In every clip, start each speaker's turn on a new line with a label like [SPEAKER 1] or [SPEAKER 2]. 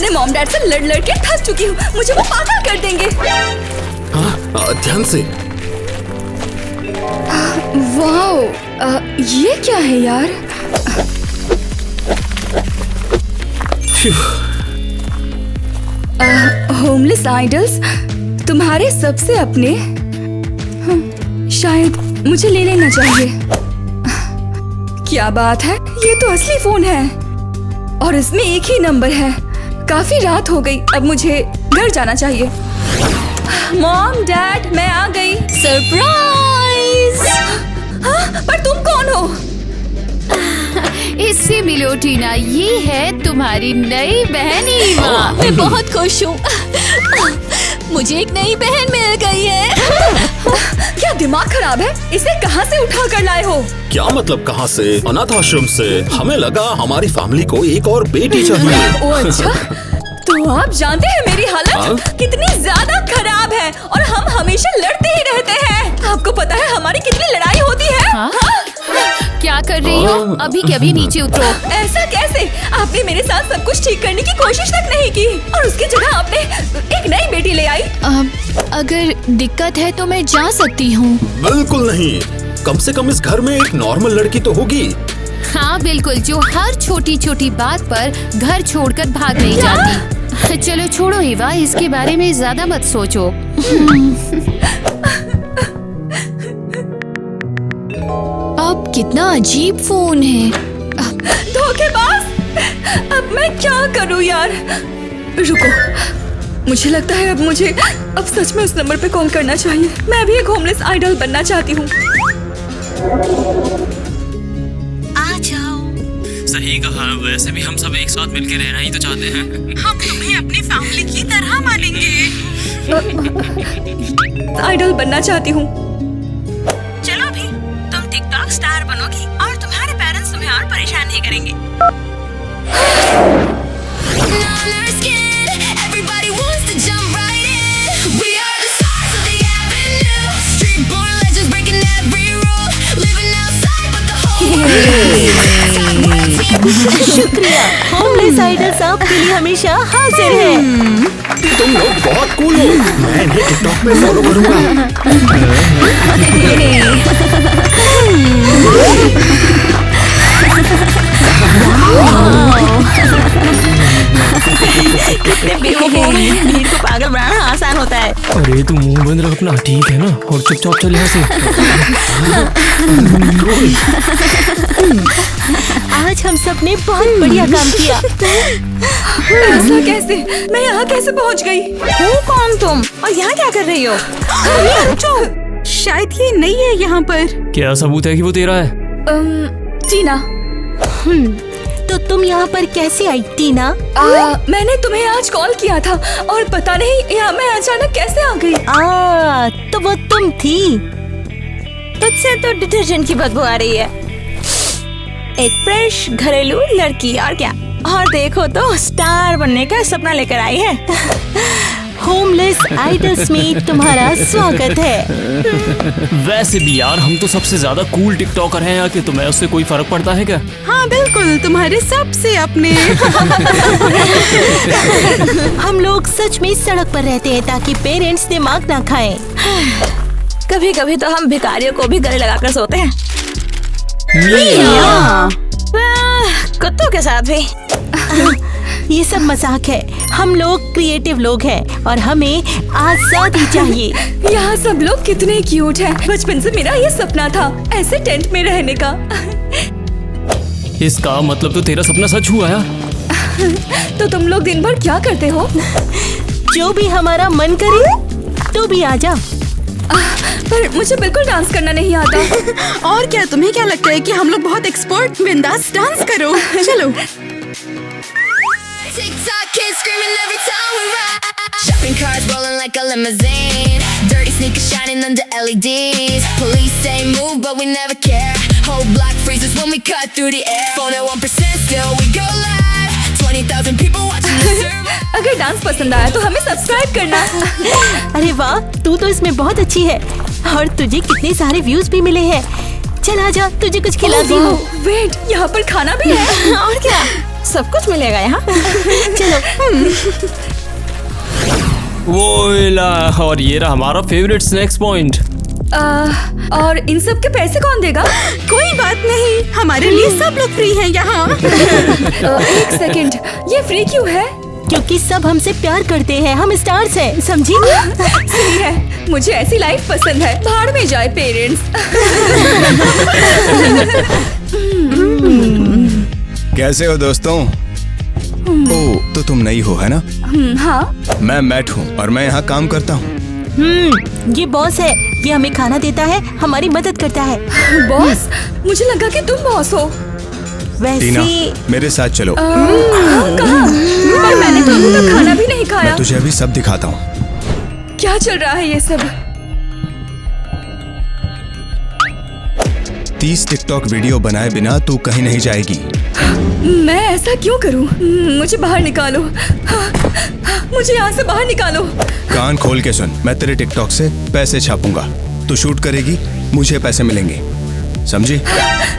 [SPEAKER 1] अपने mom dad से लड़ लड़ के थक चुकी हूँ। मुझे वो पागल कर देंगे।
[SPEAKER 2] ध्यान से।
[SPEAKER 1] वाओ, ये क्या है यार? होमलेस आइडल्स, तुम्हारे सबसे अपने। शायद मुझे ले लेना चाहिए। क्या बात है, ये तो असली फोन है और इसमें एक ही नंबर है। काफी रात हो गई, अब मुझे घर जाना चाहिए। मॉम डैड, मैं आ गई।
[SPEAKER 3] सरप्राइज!
[SPEAKER 1] पर तुम कौन हो?
[SPEAKER 3] इससे मिलो टीना, ये है तुम्हारी नई बहन ईवा।
[SPEAKER 4] मैं बहुत खुश हूँ। मुझे एक नई बहन मिल गई है।
[SPEAKER 1] क्या दिमाग खराब है? इसे कहाँ से उठा कर लाए हो?
[SPEAKER 2] क्या मतलब कहाँ से? अनाथ आश्रम से। हमें लगा हमारी फैमिली को एक और बेटी चाहिए।
[SPEAKER 1] ओ अच्छा, तो आप जानते हैं मेरी हालत कितनी ज्यादा खराब है और हम हमेशा लड़ते ही रहते हैं। आपको पता है हमारी कितनी लड़ाई होती है?
[SPEAKER 3] हाँ? क्या कर रही हो? अभी के अभी नीचे उतरो।
[SPEAKER 1] ऐसा कैसे? आपने मेरे साथ सब कुछ ठीक करने की कोशिश तक नहीं की और उसकी जगह आपने एक नई बेटी ले आई।
[SPEAKER 3] अगर दिक्कत है तो मैं जा सकती हूँ।
[SPEAKER 2] बिल्कुल नहीं, कम से कम इस घर में एक नॉर्मल लड़की तो होगी।
[SPEAKER 3] हाँ बिल्कुल, जो हर छोटी छोटी बात पर घर छोड़कर भाग नहीं जाती। चलो छोड़ो ईवा, इसके बारे में ज्यादा मत सोचो। अब कितना अजीब फोन है।
[SPEAKER 1] धोखेबाज! अब मैं क्या करूं यार? रुको, मुझे लगता है अब सच में उस नंबर पे कॉल करना चाहिए। मैं भी एक होमलेस आइडल बनना चाहती हूँ।
[SPEAKER 5] आ जाओ।
[SPEAKER 6] सही कहा, वैसे भी हम सब एक साथ मिलकर रहना ही तो चाहते हैं।
[SPEAKER 5] हम तुम्हें अपनी फैमिली की तरह मानेंगे।
[SPEAKER 1] आइडल बनना चाहती हूँ।
[SPEAKER 5] चलो भी, तुम टिकटॉक स्टार बनोगी और तुम्हारे पेरेंट्स तुम्हें और परेशान नहीं करेंगे।
[SPEAKER 4] शुक्रिया, होमलेस आइडल्स आपके लिए हमेशा हाजिर है।
[SPEAKER 2] तुम लोग बहुत कूल हो। मैं इन्हें टिकटॉक पे फॉलो करूंगा।
[SPEAKER 5] कितने बेवकूफ हैं। भीड़ को पागल बनाना आसान होता है।
[SPEAKER 6] अरे तू मुंह बंद रख अपना, ठीक है ना? और चुपचाप चल यहाँ से।
[SPEAKER 4] आज हम सब ने बहुत बढ़िया काम किया।
[SPEAKER 1] ऐसा कैसे? मैं यहाँ कैसे पहुँच गई?
[SPEAKER 5] हो कौन तुम और यहाँ क्या कर रही हो?
[SPEAKER 1] शायद ये नहीं है यहाँ पर।
[SPEAKER 6] क्या सबूत है कि वो तेरा है?
[SPEAKER 1] टीना।
[SPEAKER 4] तो तुम यहाँ पर कैसे आई टीना?
[SPEAKER 1] मैंने तुम्हें आज कॉल किया था और पता नहीं यहाँ मैं अचानक कैसे आ गई।
[SPEAKER 4] तो वो तुम थी।
[SPEAKER 5] तुझसे तो डिटर्जेंट की बदबू आ रही है। एक फ्रेश घरेलू लड़की, और क्या? और देखो तो स्टार बनने का सपना लेकर आई है।
[SPEAKER 4] होमलेस आइडल्स में तुम्हारा स्वागत है।
[SPEAKER 6] वैसे भी यार, हम तो सबसे ज्यादा कूल टिकटॉकर हैं यहाँ के, तुम्हें उससे कोई फर्क पड़ता है क्या?
[SPEAKER 1] हाँ बिल्कुल, तुम्हारे सबसे अपने।
[SPEAKER 4] हम लोग सच में सड़क पर रहते हैं ताकि पेरेंट्स दिमाग ना खाएं।
[SPEAKER 5] कभी कभी तो हम भिखारियों को भी गले लगाकर सोते हैं। कुत्तों के साथ भी।
[SPEAKER 4] ये सब मजाक है। हम लोग क्रिएटिव लोग हैं और हमें आजादी चाहिए।
[SPEAKER 1] यहाँ सब लोग कितने क्यूट हैं। बचपन से मेरा ये सपना था, ऐसे टेंट में रहने का।
[SPEAKER 6] इसका मतलब तो तेरा सपना सच हुआ यार।
[SPEAKER 1] तो तुम लोग दिन भर क्या करते हो?
[SPEAKER 4] जो भी हमारा मन करे तो भी आजा।
[SPEAKER 1] पर मुझे बिल्कुल डांस करना नहीं आता। और क्या, तुम्हें क्या लगता है कि हम लोग बहुत एक्सपर्ट? बिंदास डांस करो। चलो।
[SPEAKER 7] TikTok kids screaming every time we ride. Shopping carts rolling like a limousine. Dirty sneakers shining under LEDs. Police say move, but we never care. Whole block freezes when we cut through the air. Phone at 1%, still we go live. 20,000 people watching the service.
[SPEAKER 1] अगर dance पसंद आया तो हमें subscribe करना।
[SPEAKER 4] अरे वाह, तू तो इसमें बहुत अच्छी है और तुझे कितने सारे व्यूज भी मिले हैं। चल आजा, तुझे कुछ खिलाती हूँ।
[SPEAKER 1] वेट, यहाँ पर खाना भी है।
[SPEAKER 5] और क्या? सब कुछ मिलेगा यहाँ। चलो।
[SPEAKER 6] वोइला, और ये रहा हमारा फेवरेट स्नैक्स पॉइंट।
[SPEAKER 1] और इन सब के पैसे कौन देगा?
[SPEAKER 5] कोई बात नहीं, हमारे लिए सब लोग फ्री हैं यहाँ।
[SPEAKER 1] एक सेकंड, ये फ्री क्यों है?
[SPEAKER 4] क्योंकि सब हमसे प्यार करते हैं, हम स्टार्स हैं, समझी?
[SPEAKER 1] सही है, मुझे ऐसी लाइफ पसंद है। भाड़ में जाए पेरेंट्स।
[SPEAKER 8] कैसे हो दोस्तों? ओह, तो तुम नई हो है ना?
[SPEAKER 1] हाँ।
[SPEAKER 8] मैं मैट हूँ और मैं यहाँ काम करता हूँ।
[SPEAKER 4] ये बॉस है, ये हमें खाना देता है, हमारी मदद करता है।
[SPEAKER 1] बॉस? मुझे लगा कि तुम बॉस हो।
[SPEAKER 8] टीना,
[SPEAKER 4] वैसे
[SPEAKER 8] मेरे साथ चलो।
[SPEAKER 1] कहाँ? पर मैंने तो अभी तक खाना भी नहीं खाया।
[SPEAKER 8] मैं तुझे अभी सब दिखाता हूँ।
[SPEAKER 1] क्या चल रहा है ये सब?
[SPEAKER 8] 30 टिकटॉक वीडियो बनाए बिना तू कहीं नहीं जाएगी।
[SPEAKER 1] मैं ऐसा क्यों करूं? मुझे बाहर निकालो। मुझे यहाँ से बाहर निकालो।
[SPEAKER 8] कान खोल के सुन, मैं तेरे टिकटॉक से पैसे छापूंगा। तू शूट करेगी, मुझे पैसे मिलेंगे, समझी?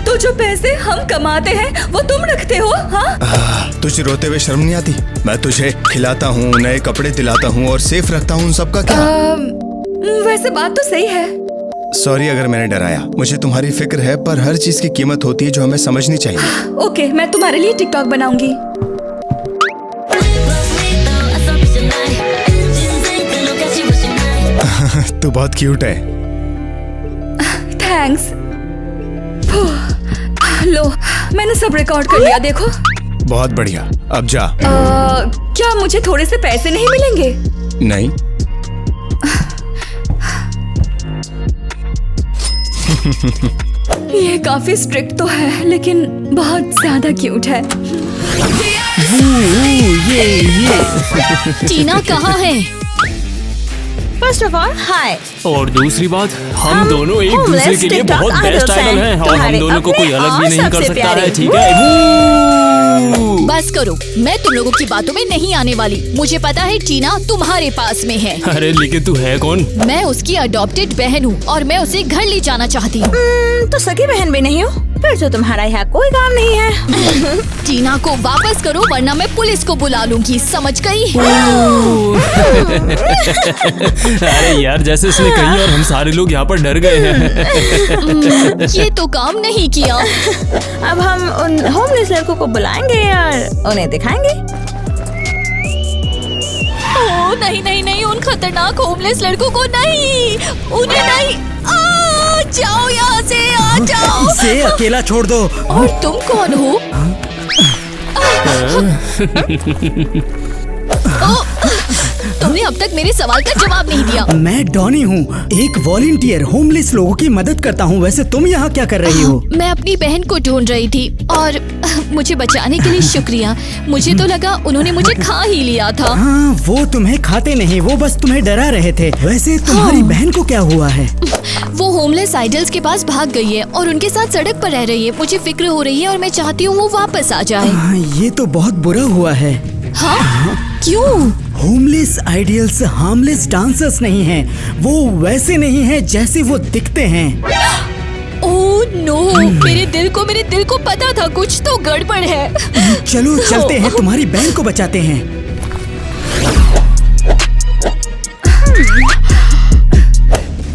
[SPEAKER 1] तो जो पैसे हम कमाते हैं वो तुम रखते हो? हाँ?
[SPEAKER 8] तुझे रोते हुए शर्म नहीं आती? मैं तुझे खिलाता हूँ, नए कपड़े दिलाता हूँ और सेफ रखता हूँ, उन सबका क्या?
[SPEAKER 1] वैसे बात तो सही है।
[SPEAKER 8] सॉरी अगर मैंने डराया, मुझे तुम्हारी फिक्र है, पर हर चीज की कीमत होती है जो हमें समझनी चाहिए।
[SPEAKER 1] ओके, मैं तुम्हारे लिए टिकटॉक बनाऊंगी।
[SPEAKER 8] तू बहुत क्यूट है।
[SPEAKER 1] थैंक्स। लो, मैंने सब रिकॉर्ड कर लिया, देखो।
[SPEAKER 8] बहुत बढ़िया, अब जा।
[SPEAKER 1] क्या मुझे थोड़े से पैसे नहीं मिलेंगे?
[SPEAKER 8] नहीं।
[SPEAKER 1] ये काफी स्ट्रिक्ट तो है, लेकिन बहुत ज्यादा क्यूट है।
[SPEAKER 3] टीना कहाँ है?
[SPEAKER 5] फर्स्ट ऑफ ऑल, हाय।
[SPEAKER 6] और दूसरी बात, हम दोनों एक दूसरे के लिए बहुत बेस्ट आइडल हैं और हम दोनों को कोई अलग भी नहीं कर सकता है, ठीक है?
[SPEAKER 3] बस करो, मैं तुम लोगों की बातों में नहीं आने वाली। मुझे पता है टीना तुम्हारे पास में है।
[SPEAKER 6] अरे लेकिन तू है कौन?
[SPEAKER 3] मैं उसकी अडॉप्टेड बहन हूँ और मैं उसे घर ले जाना चाहती हूँ।
[SPEAKER 5] तो सगी बहन भी नहीं हो, फिर तो तुम्हारा यहाँ कोई काम नहीं है।
[SPEAKER 3] टीना को वापस करो वरना मैं पुलिस को बुला लूंगी, समझ गई?
[SPEAKER 6] अरे यार, जैसे इसने कही और हम सारे लोग यहाँ पर डर गए हैं।
[SPEAKER 3] ये तो काम नहीं किया।
[SPEAKER 5] अब हम उन होमलेस लड़कों को बुलाएंगे और उन्हें दिखाएंगे।
[SPEAKER 3] ओह नहीं नहीं नहीं, उन खतरनाक होमलेस लड़कों को नहीं, उन्हें नहीं। जाओ यहाँ से, आ जाओ।
[SPEAKER 9] इसे अकेला छोड़ दो।
[SPEAKER 3] और तुम कौन हो? तुमने अब तक मेरे सवाल का जवाब नहीं दिया।
[SPEAKER 9] मैं डॉनी हूँ, एक वॉलंटियर, होमलेस लोगों की मदद करता हूँ। वैसे तुम यहाँ क्या कर रही हो?
[SPEAKER 3] मैं अपनी बहन को ढूंढ रही थी और मुझे बचाने के लिए शुक्रिया। मुझे तो लगा उन्होंने मुझे खा ही लिया था।
[SPEAKER 9] हाँ, वो तुम्हें खाते नहीं, वो बस तुम्हें डरा रहे थे। वैसे तुम्हारी बहन को क्या हुआ है?
[SPEAKER 3] वो होमलेस आइडल्स के पास भाग गई है और उनके साथ सड़क पर रह रही है। मुझे फिक्र हो रही है और मैं चाहती हूँ वो वापस आ जाए।
[SPEAKER 9] ये तो बहुत बुरा हुआ है।
[SPEAKER 3] हाँ? क्यों?
[SPEAKER 9] होमलेस आइडियल्स हार्मलेस डांसर्स नहीं हैं। वो वैसे नहीं हैं जैसे वो दिखते हैं।
[SPEAKER 3] ओह नो, मेरे दिल को पता था कुछ तो गड़बड़ है।
[SPEAKER 9] चलो चलते हैं, तुम्हारी बहन को बचाते हैं।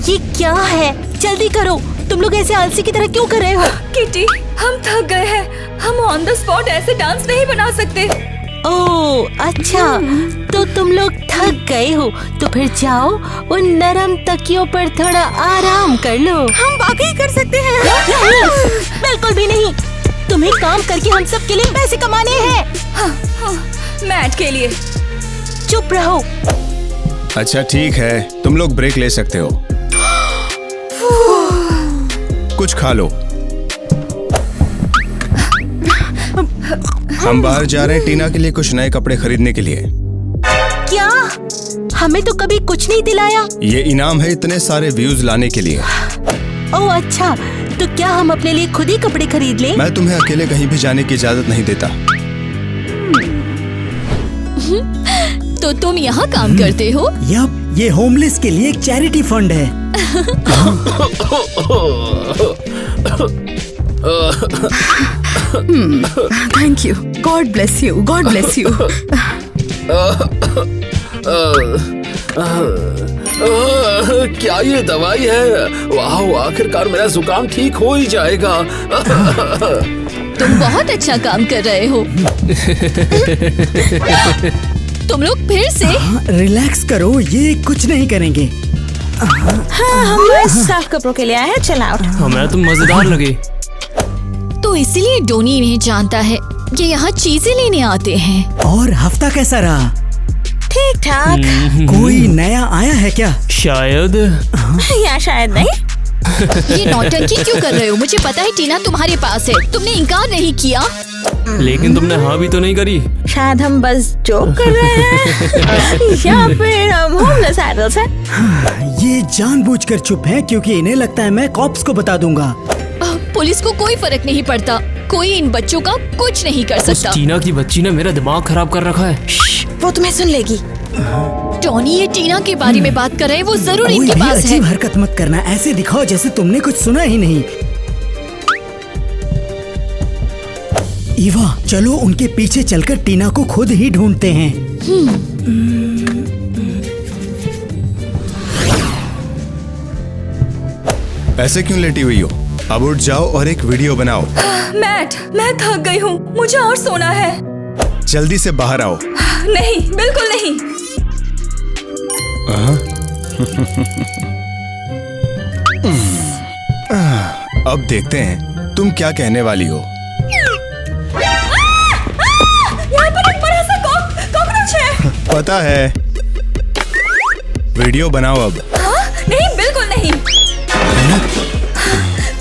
[SPEAKER 4] ये क्या है? जल्दी करो, तुम लोग ऐसे आलसी की तरह क्यों कर रहे हो?
[SPEAKER 1] किटी, हम थक गए हैं। हम ऑन द स्पॉट ऐसे डांस नहीं बना सकते।
[SPEAKER 4] ओह अच्छा, तो तुम लोग थक गए हो तो फिर जाओ उन नरम तकियों पर थोड़ा आराम कर लो।
[SPEAKER 5] हम वाकई कर सकते हैं।
[SPEAKER 4] बिल्कुल भी नहीं, तुम्हें काम करके हम सब के लिए पैसे कमाने हैं।
[SPEAKER 1] हाँ, मैट के लिए।
[SPEAKER 4] चुप रहो।
[SPEAKER 8] अच्छा ठीक है, तुम लोग ब्रेक ले सकते हो। कुछ खा लो। हम बाहर जा रहे हैं टीना के लिए कुछ नए कपड़े खरीदने के लिए।
[SPEAKER 4] क्या? हमें तो कभी कुछ नहीं दिलाया।
[SPEAKER 8] ये इनाम है इतने सारे व्यूज लाने के लिए।
[SPEAKER 4] ओह अच्छा, तो क्या हम अपने लिए खुद ही कपड़े खरीद लें?
[SPEAKER 8] मैं तुम्हें अकेले कहीं भी जाने की इजाजत नहीं देता।
[SPEAKER 3] तो तुम यहाँ काम करते हो?
[SPEAKER 9] यप, ये होमलेस के लिए एक चैरिटी फंड है।
[SPEAKER 1] Thank you, God bless you, God bless you.
[SPEAKER 2] क्या ये दवाई है? वाह, आखिरकार मेरा जुकाम ठीक हो ही जाएगा।
[SPEAKER 3] तुम बहुत अच्छा काम कर रहे हो। तुम लोग फिर से
[SPEAKER 9] रिलैक्स करो, ये कुछ नहीं करेंगे।
[SPEAKER 5] हाँ, हम बस साफ कपड़ों के लिए आए हैं, चल आउट।
[SPEAKER 6] हमें तुम मजेदार लगे।
[SPEAKER 3] तो इसलिए डोनी इन्हें जानता है कि यहाँ चीजें लेने आते हैं।
[SPEAKER 9] और हफ्ता कैसा रहा?
[SPEAKER 5] ठीक ठाक।
[SPEAKER 9] कोई नया आया है क्या?
[SPEAKER 6] शायद।
[SPEAKER 5] या शायद नहीं।
[SPEAKER 3] ये नौटंकी क्यों कर रहे हो? मुझे पता है टीना तुम्हारे पास है, तुमने इनकार नहीं किया।
[SPEAKER 6] लेकिन तुमने हाँ भी तो नहीं करी।
[SPEAKER 5] शायद हम बस जोक कर रहे हैं या फिर हम होमलेस आइडल्स हैं।
[SPEAKER 9] ये जानबूझकर चुप है क्योंकि इन्हें लगता है मैं कॉप्स को बता दूंगा।
[SPEAKER 3] पुलिस को कोई फर्क नहीं पड़ता, कोई इन बच्चों का कुछ नहीं कर
[SPEAKER 6] उस
[SPEAKER 3] सकता।
[SPEAKER 6] टीना की बच्ची ने मेरा दिमाग खराब कर रखा है।
[SPEAKER 5] वो तुम्हें सुन लेगी।
[SPEAKER 3] टॉनी ये टीना के बारे में बात कर रहे हैं, वो जरूर
[SPEAKER 9] कोई
[SPEAKER 3] इनके
[SPEAKER 9] भी
[SPEAKER 3] पास है।
[SPEAKER 9] अजीब हरकत मत करना, ऐसे दिखाओ जैसे तुमने कुछ सुना ही नहीं। ईवा, चलो उनके पीछे चलकर टीना को खुद ही ढूंढते हैं।
[SPEAKER 8] ऐसे क्यों लेटी हुई हो? अब उठ जाओ और एक वीडियो बनाओ।
[SPEAKER 1] मैट, मैं थक गई हूँ, मुझे और सोना है।
[SPEAKER 8] जल्दी से बाहर आओ।
[SPEAKER 1] नहीं, बिल्कुल नहीं।
[SPEAKER 8] अब देखते हैं तुम क्या कहने वाली हो।
[SPEAKER 1] यहाँ पर एक बड़ा सा कॉकरोच है।
[SPEAKER 8] पता है। वीडियो बनाओ अब।
[SPEAKER 1] हाँ? नहीं, बिल्कुल नहीं।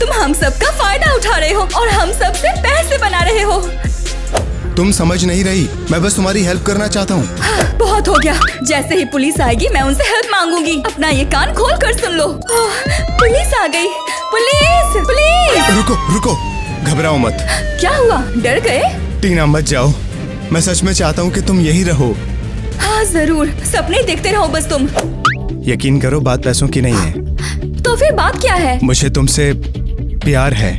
[SPEAKER 1] तुम हम सब का फायदा उठा रहे हो और हम सब से पैसे बना रहे हो।
[SPEAKER 8] तुम समझ नहीं रही, मैं बस तुम्हारी हेल्प करना चाहता हूँ।
[SPEAKER 1] बहुत हो गया, जैसे ही पुलिस आएगी मैं उनसे हेल्प मांगूंगी। अपना ये कान खोल कर सुन लो। पुलिस आ गई। Police, police.
[SPEAKER 8] रुको रुको, घबराओ मत।
[SPEAKER 1] क्या हुआ, डर गए?
[SPEAKER 8] टीना मत जाओ, मैं सच में चाहता हूँ कि तुम यही रहो।
[SPEAKER 1] हाँ जरूर, सपने देखते रहो बस तुम।
[SPEAKER 8] यकीन करो, बात पैसों की नहीं है।
[SPEAKER 1] तो फिर बात क्या है?
[SPEAKER 8] मुझे तुमसे प्यार है।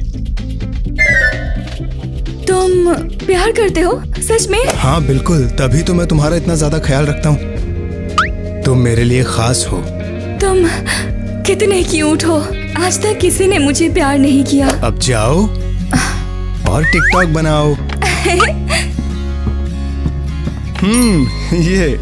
[SPEAKER 1] तुम प्यार करते हो सच में?
[SPEAKER 8] हाँ बिल्कुल, तभी तो मैं तुम्हारा इतना ज्यादा ख्याल रखता हूँ। तुम मेरे लिए खास हो।
[SPEAKER 1] तुम कितने क्यूट हो। आज तक किसी ने मुझे प्यार नहीं किया।
[SPEAKER 8] अब जाओ और टिकटॉक बनाओ। ये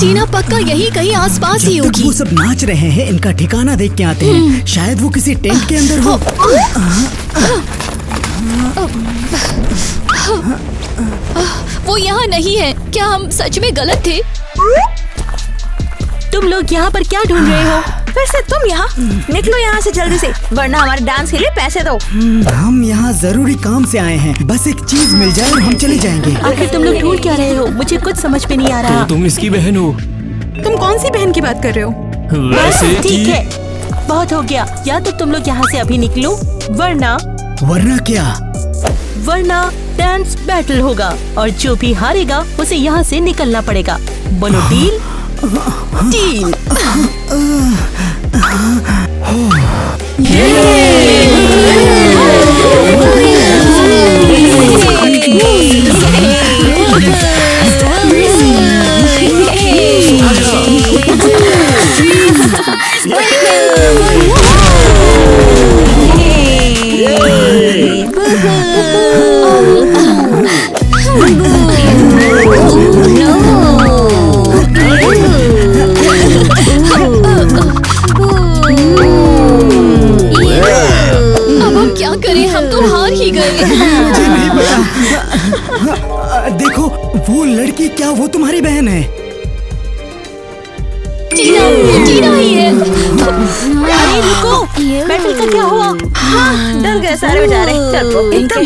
[SPEAKER 3] टीना पक्का यही कहीं आसपास ही
[SPEAKER 9] जब तक
[SPEAKER 3] होगी।
[SPEAKER 9] वो सब नाच रहे हैं, इनका ठिकाना देख के आते हैं। शायद वो किसी टेंट के अंदर हो।
[SPEAKER 3] वो यहाँ नहीं है। क्या हम सच में गलत थे?
[SPEAKER 5] तुम लोग यहाँ पर क्या ढूंढ रहे हो? वैसे तुम यहाँ निकलो यहाँ से जल्दी से, वरना हमारे डांस के लिए पैसे दो।
[SPEAKER 9] हम यहाँ जरूरी काम से आए हैं, बस एक चीज मिल जाए और हम चले जाएंगे।
[SPEAKER 4] आखिर तुम लोग ढूंढ क्या रहे हो? मुझे कुछ समझ में नहीं आ रहा।
[SPEAKER 6] तो तुम इसकी बहन हो?
[SPEAKER 1] तुम कौन सी बहन की बात कर रहे हो?
[SPEAKER 6] वैसे
[SPEAKER 4] ठीक है, बहुत हो गया। या तो तुम लोग यहाँ से अभी निकलो, वरना
[SPEAKER 9] वरना
[SPEAKER 4] डांस बैटल होगा और जो भी हारेगा उसे यहाँ से निकलना पड़ेगा। बोलो डील?
[SPEAKER 3] डील। अब हम क्या करें? हम तो हार ही गए।
[SPEAKER 9] मुझे नहीं पता। देखो वो लड़की, क्या वो तुम्हारी बहन है?
[SPEAKER 3] टीना ही है।
[SPEAKER 4] अरे रुको, बैटल का क्या हुआ?
[SPEAKER 5] हाँ, डर गए सारे बेचारे। चल एकदम।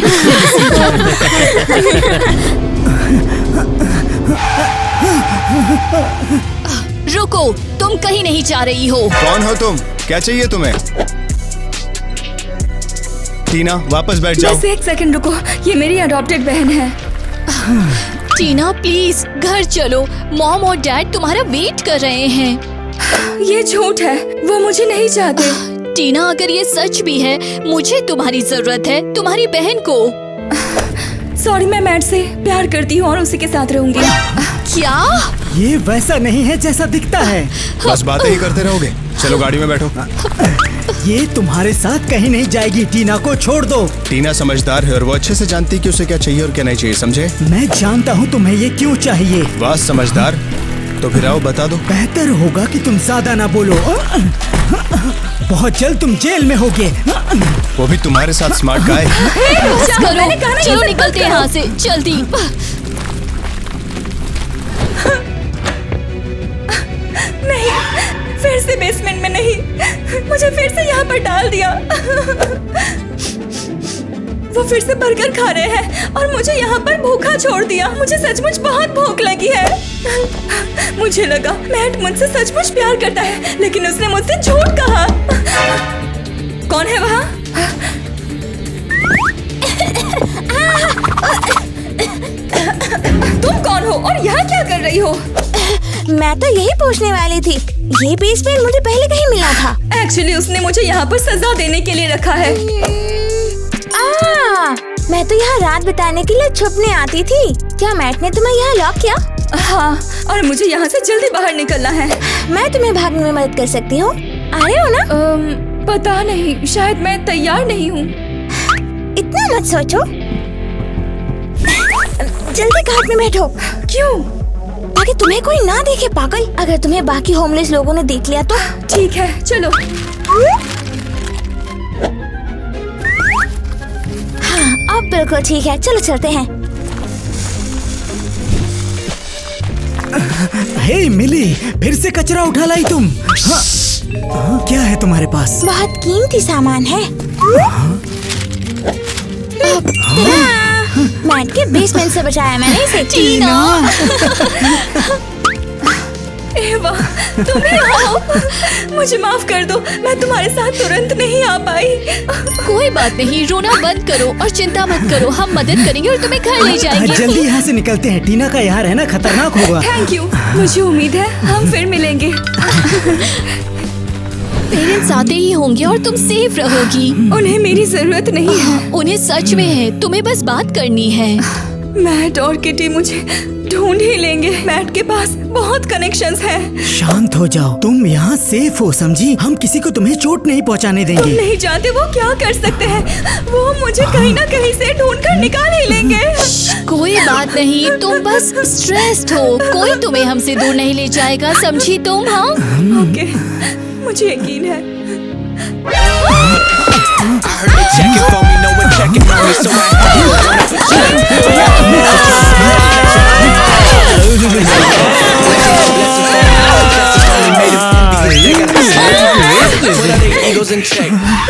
[SPEAKER 3] रुको, तुम कहीं नहीं जा रही हो।
[SPEAKER 8] कौन हो तुम? क्या चाहिए तुम्हें? टीना वापस बैठ जाओ।
[SPEAKER 1] बस एक सेकंड रुको, ये मेरी अडॉप्टेड बहन है।
[SPEAKER 10] टीना प्लीज घर चलो, मॉम और डैड तुम्हारा वेट कर रहे हैं।
[SPEAKER 1] ये झूठ है, वो मुझे नहीं चाहते।
[SPEAKER 10] टीना अगर ये सच भी है, मुझे तुम्हारी जरूरत है, तुम्हारी बहन को।
[SPEAKER 1] सॉरी, मैं मैट से प्यार करती हूँ और उसी के साथ रहूंगी।
[SPEAKER 10] क्या?
[SPEAKER 9] ये वैसा नहीं है जैसा दिखता है।
[SPEAKER 8] बस बातें ही करते रहोगे। चलो गाड़ी में बैठो।
[SPEAKER 9] ये तुम्हारे साथ कहीं नहीं जाएगी। टीना को छोड़ दो।
[SPEAKER 8] टीना समझदार है और वो अच्छे से जानती है कि उसे क्या चाहिए और क्या नहीं चाहिए, समझे?
[SPEAKER 9] मैं जानता हूँ तुम्हें ये क्यों चाहिए।
[SPEAKER 8] वाह समझदार, तो फिर आओ बता दो।
[SPEAKER 9] बेहतर होगा कि तुम ज्यादा ना बोलो। बहुत जल्द तुम जेल में होगे।
[SPEAKER 8] वो भी तुम्हारे साथ स्मार्ट गाय।
[SPEAKER 10] बस करो, चलो निकलते हैं यहाँ से जल्दी।
[SPEAKER 1] नहीं, फिर से बेसमेंट में नहीं, मुझे फिर से यहाँ पर डाल दिया। वो फिर से बर्गर खा रहे हैं और मुझे यहाँ पर भूखा छोड़ दिया। मुझे सचमुच बहुत भूख लगी है। मुझे लगा मैट मुझसे सचमुच प्यार करता है, लेकिन उसने मुझसे झूठ कहा। कौन है वहाँ? तुम कौन हो और यहाँ क्या कर रही हो?
[SPEAKER 5] मैं तो यही पूछने वाली थी, ये बेसमेंट मुझे पहले कहीं मिला था।
[SPEAKER 1] एक्चुअली उसने मुझे यहाँ पर सजा देने के लिए रखा है।
[SPEAKER 5] मैं तो यहाँ रात बिताने के लिए छुपने आती थी। क्या मैट ने तुम्हें यहाँ लॉक किया?
[SPEAKER 1] हाँ, और मुझे यहाँ से जल्दी बाहर निकलना है।
[SPEAKER 5] मैं तुम्हें भागने में मदद कर सकती हूँ, आ रहे हो ना?
[SPEAKER 1] पता नहीं, शायद मैं तैयार नहीं हूँ।
[SPEAKER 5] इतना मत सोचो, जल्दी घाट में बैठो।
[SPEAKER 1] क्यों?
[SPEAKER 5] ताकि तुम्हें कोई ना देखे पागल। अगर तुम्हें बाकी होमलेस लोगों ने देख लिया तो?
[SPEAKER 1] ठीक है, चलो।
[SPEAKER 5] हाँ, अब बिल्कुल ठीक है, चलो चलते हैं।
[SPEAKER 9] हे मिली, फिर से कचरा उठा लाई तुम। हाँ, क्या है तुम्हारे पास?
[SPEAKER 5] बहुत कीमती सामान है। मैट के बेसमेंट से बचाया मैंने इसे।
[SPEAKER 10] टीना,
[SPEAKER 1] एवा, तुम यहाँ हो? मुझे माफ कर दो, मैं तुम्हारे साथ तुरंत नहीं आ पाई।
[SPEAKER 10] कोई बात नहीं, रोना बंद करो और चिंता मत करो, हम मदद करेंगे और तुम्हें घर ले जाएंगे।
[SPEAKER 9] जल्दी यहाँ से निकलते हैं। टीना का यहाँ रहना खतरनाक होगा।
[SPEAKER 1] थैंक यू, मुझे उम्मीद है हम फिर मिलेंगे।
[SPEAKER 10] पेरेंट्स आते ही होंगे और तुम सेफ रहोगी।
[SPEAKER 1] उन्हें मेरी जरूरत नहीं है।
[SPEAKER 10] उन्हें सच में है, तुम्हें बस बात करनी है।
[SPEAKER 1] मैट और किटी मुझे ढूंढ ही लेंगे। मैट के पास बहुत कनेक्शंस हैं।
[SPEAKER 9] शांत हो जाओ, तुम यहाँ सेफ हो, समझी? हम किसी को तुम्हें चोट नहीं पहुँचाने
[SPEAKER 1] तुम
[SPEAKER 9] देंगे।
[SPEAKER 1] नहीं जानते वो क्या कर सकते हैं। वो मुझे कहीं ना कहीं से ढूंढ कर निकाल ही लेंगे।
[SPEAKER 10] कोई बात नहीं, तुम बस स्ट्रेस्ड हो, कोई तुम्हें हमसे दूर नहीं ले जाएगा, समझी तुम? हाँ,
[SPEAKER 1] ओके, मुझे यकीन है।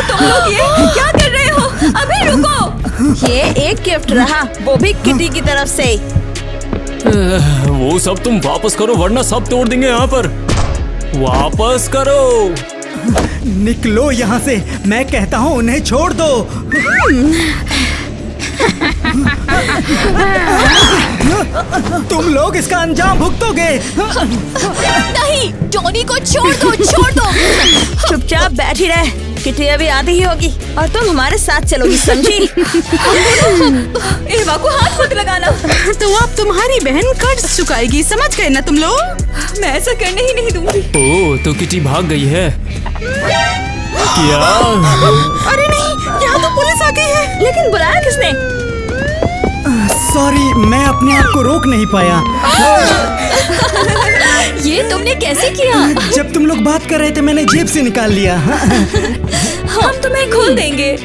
[SPEAKER 1] तुम लोग ये क्या कर रहे हो? अभी रुको।
[SPEAKER 5] ये एक गिफ्ट रहा, वो भी किटी की तरफ से।
[SPEAKER 6] वो सब तुम वापस करो वरना सब तोड़ देंगे यहाँ पर। वापस करो।
[SPEAKER 9] निकलो यहाँ से, मैं कहता हूँ उन्हें छोड़ दो। तुम लोग इसका अंजाम भुगतोगे।
[SPEAKER 10] नहीं, टोनी को छोड़ दो, छोड़ दो।
[SPEAKER 5] चुपचाप बैठी रह, किटी अभी आधी ही होगी और तुम हमारे साथ चलोगी, समझी?
[SPEAKER 1] एवा को हाथ मत लगाना।
[SPEAKER 11] तो अब तुम्हारी बहन कर्ज चुकाएगी, समझ गए ना तुम लोग?
[SPEAKER 1] मैं ऐसा करने ही नहीं दूंगी।
[SPEAKER 6] ओह, तो किटी भाग गई है क्या?
[SPEAKER 11] अरे नहीं, यहाँ तो पुलिस आ गई है।
[SPEAKER 5] लेकिन बुलाया किसने?
[SPEAKER 9] सॉरी, मैं अपने आप को रोक नहीं पाया।
[SPEAKER 10] ये तुमने कैसे किया?
[SPEAKER 9] जब तुम लोग बात कर रहे थे मैंने जेब से निकाल लिया।
[SPEAKER 1] हम तुम्हें खोल देंगे।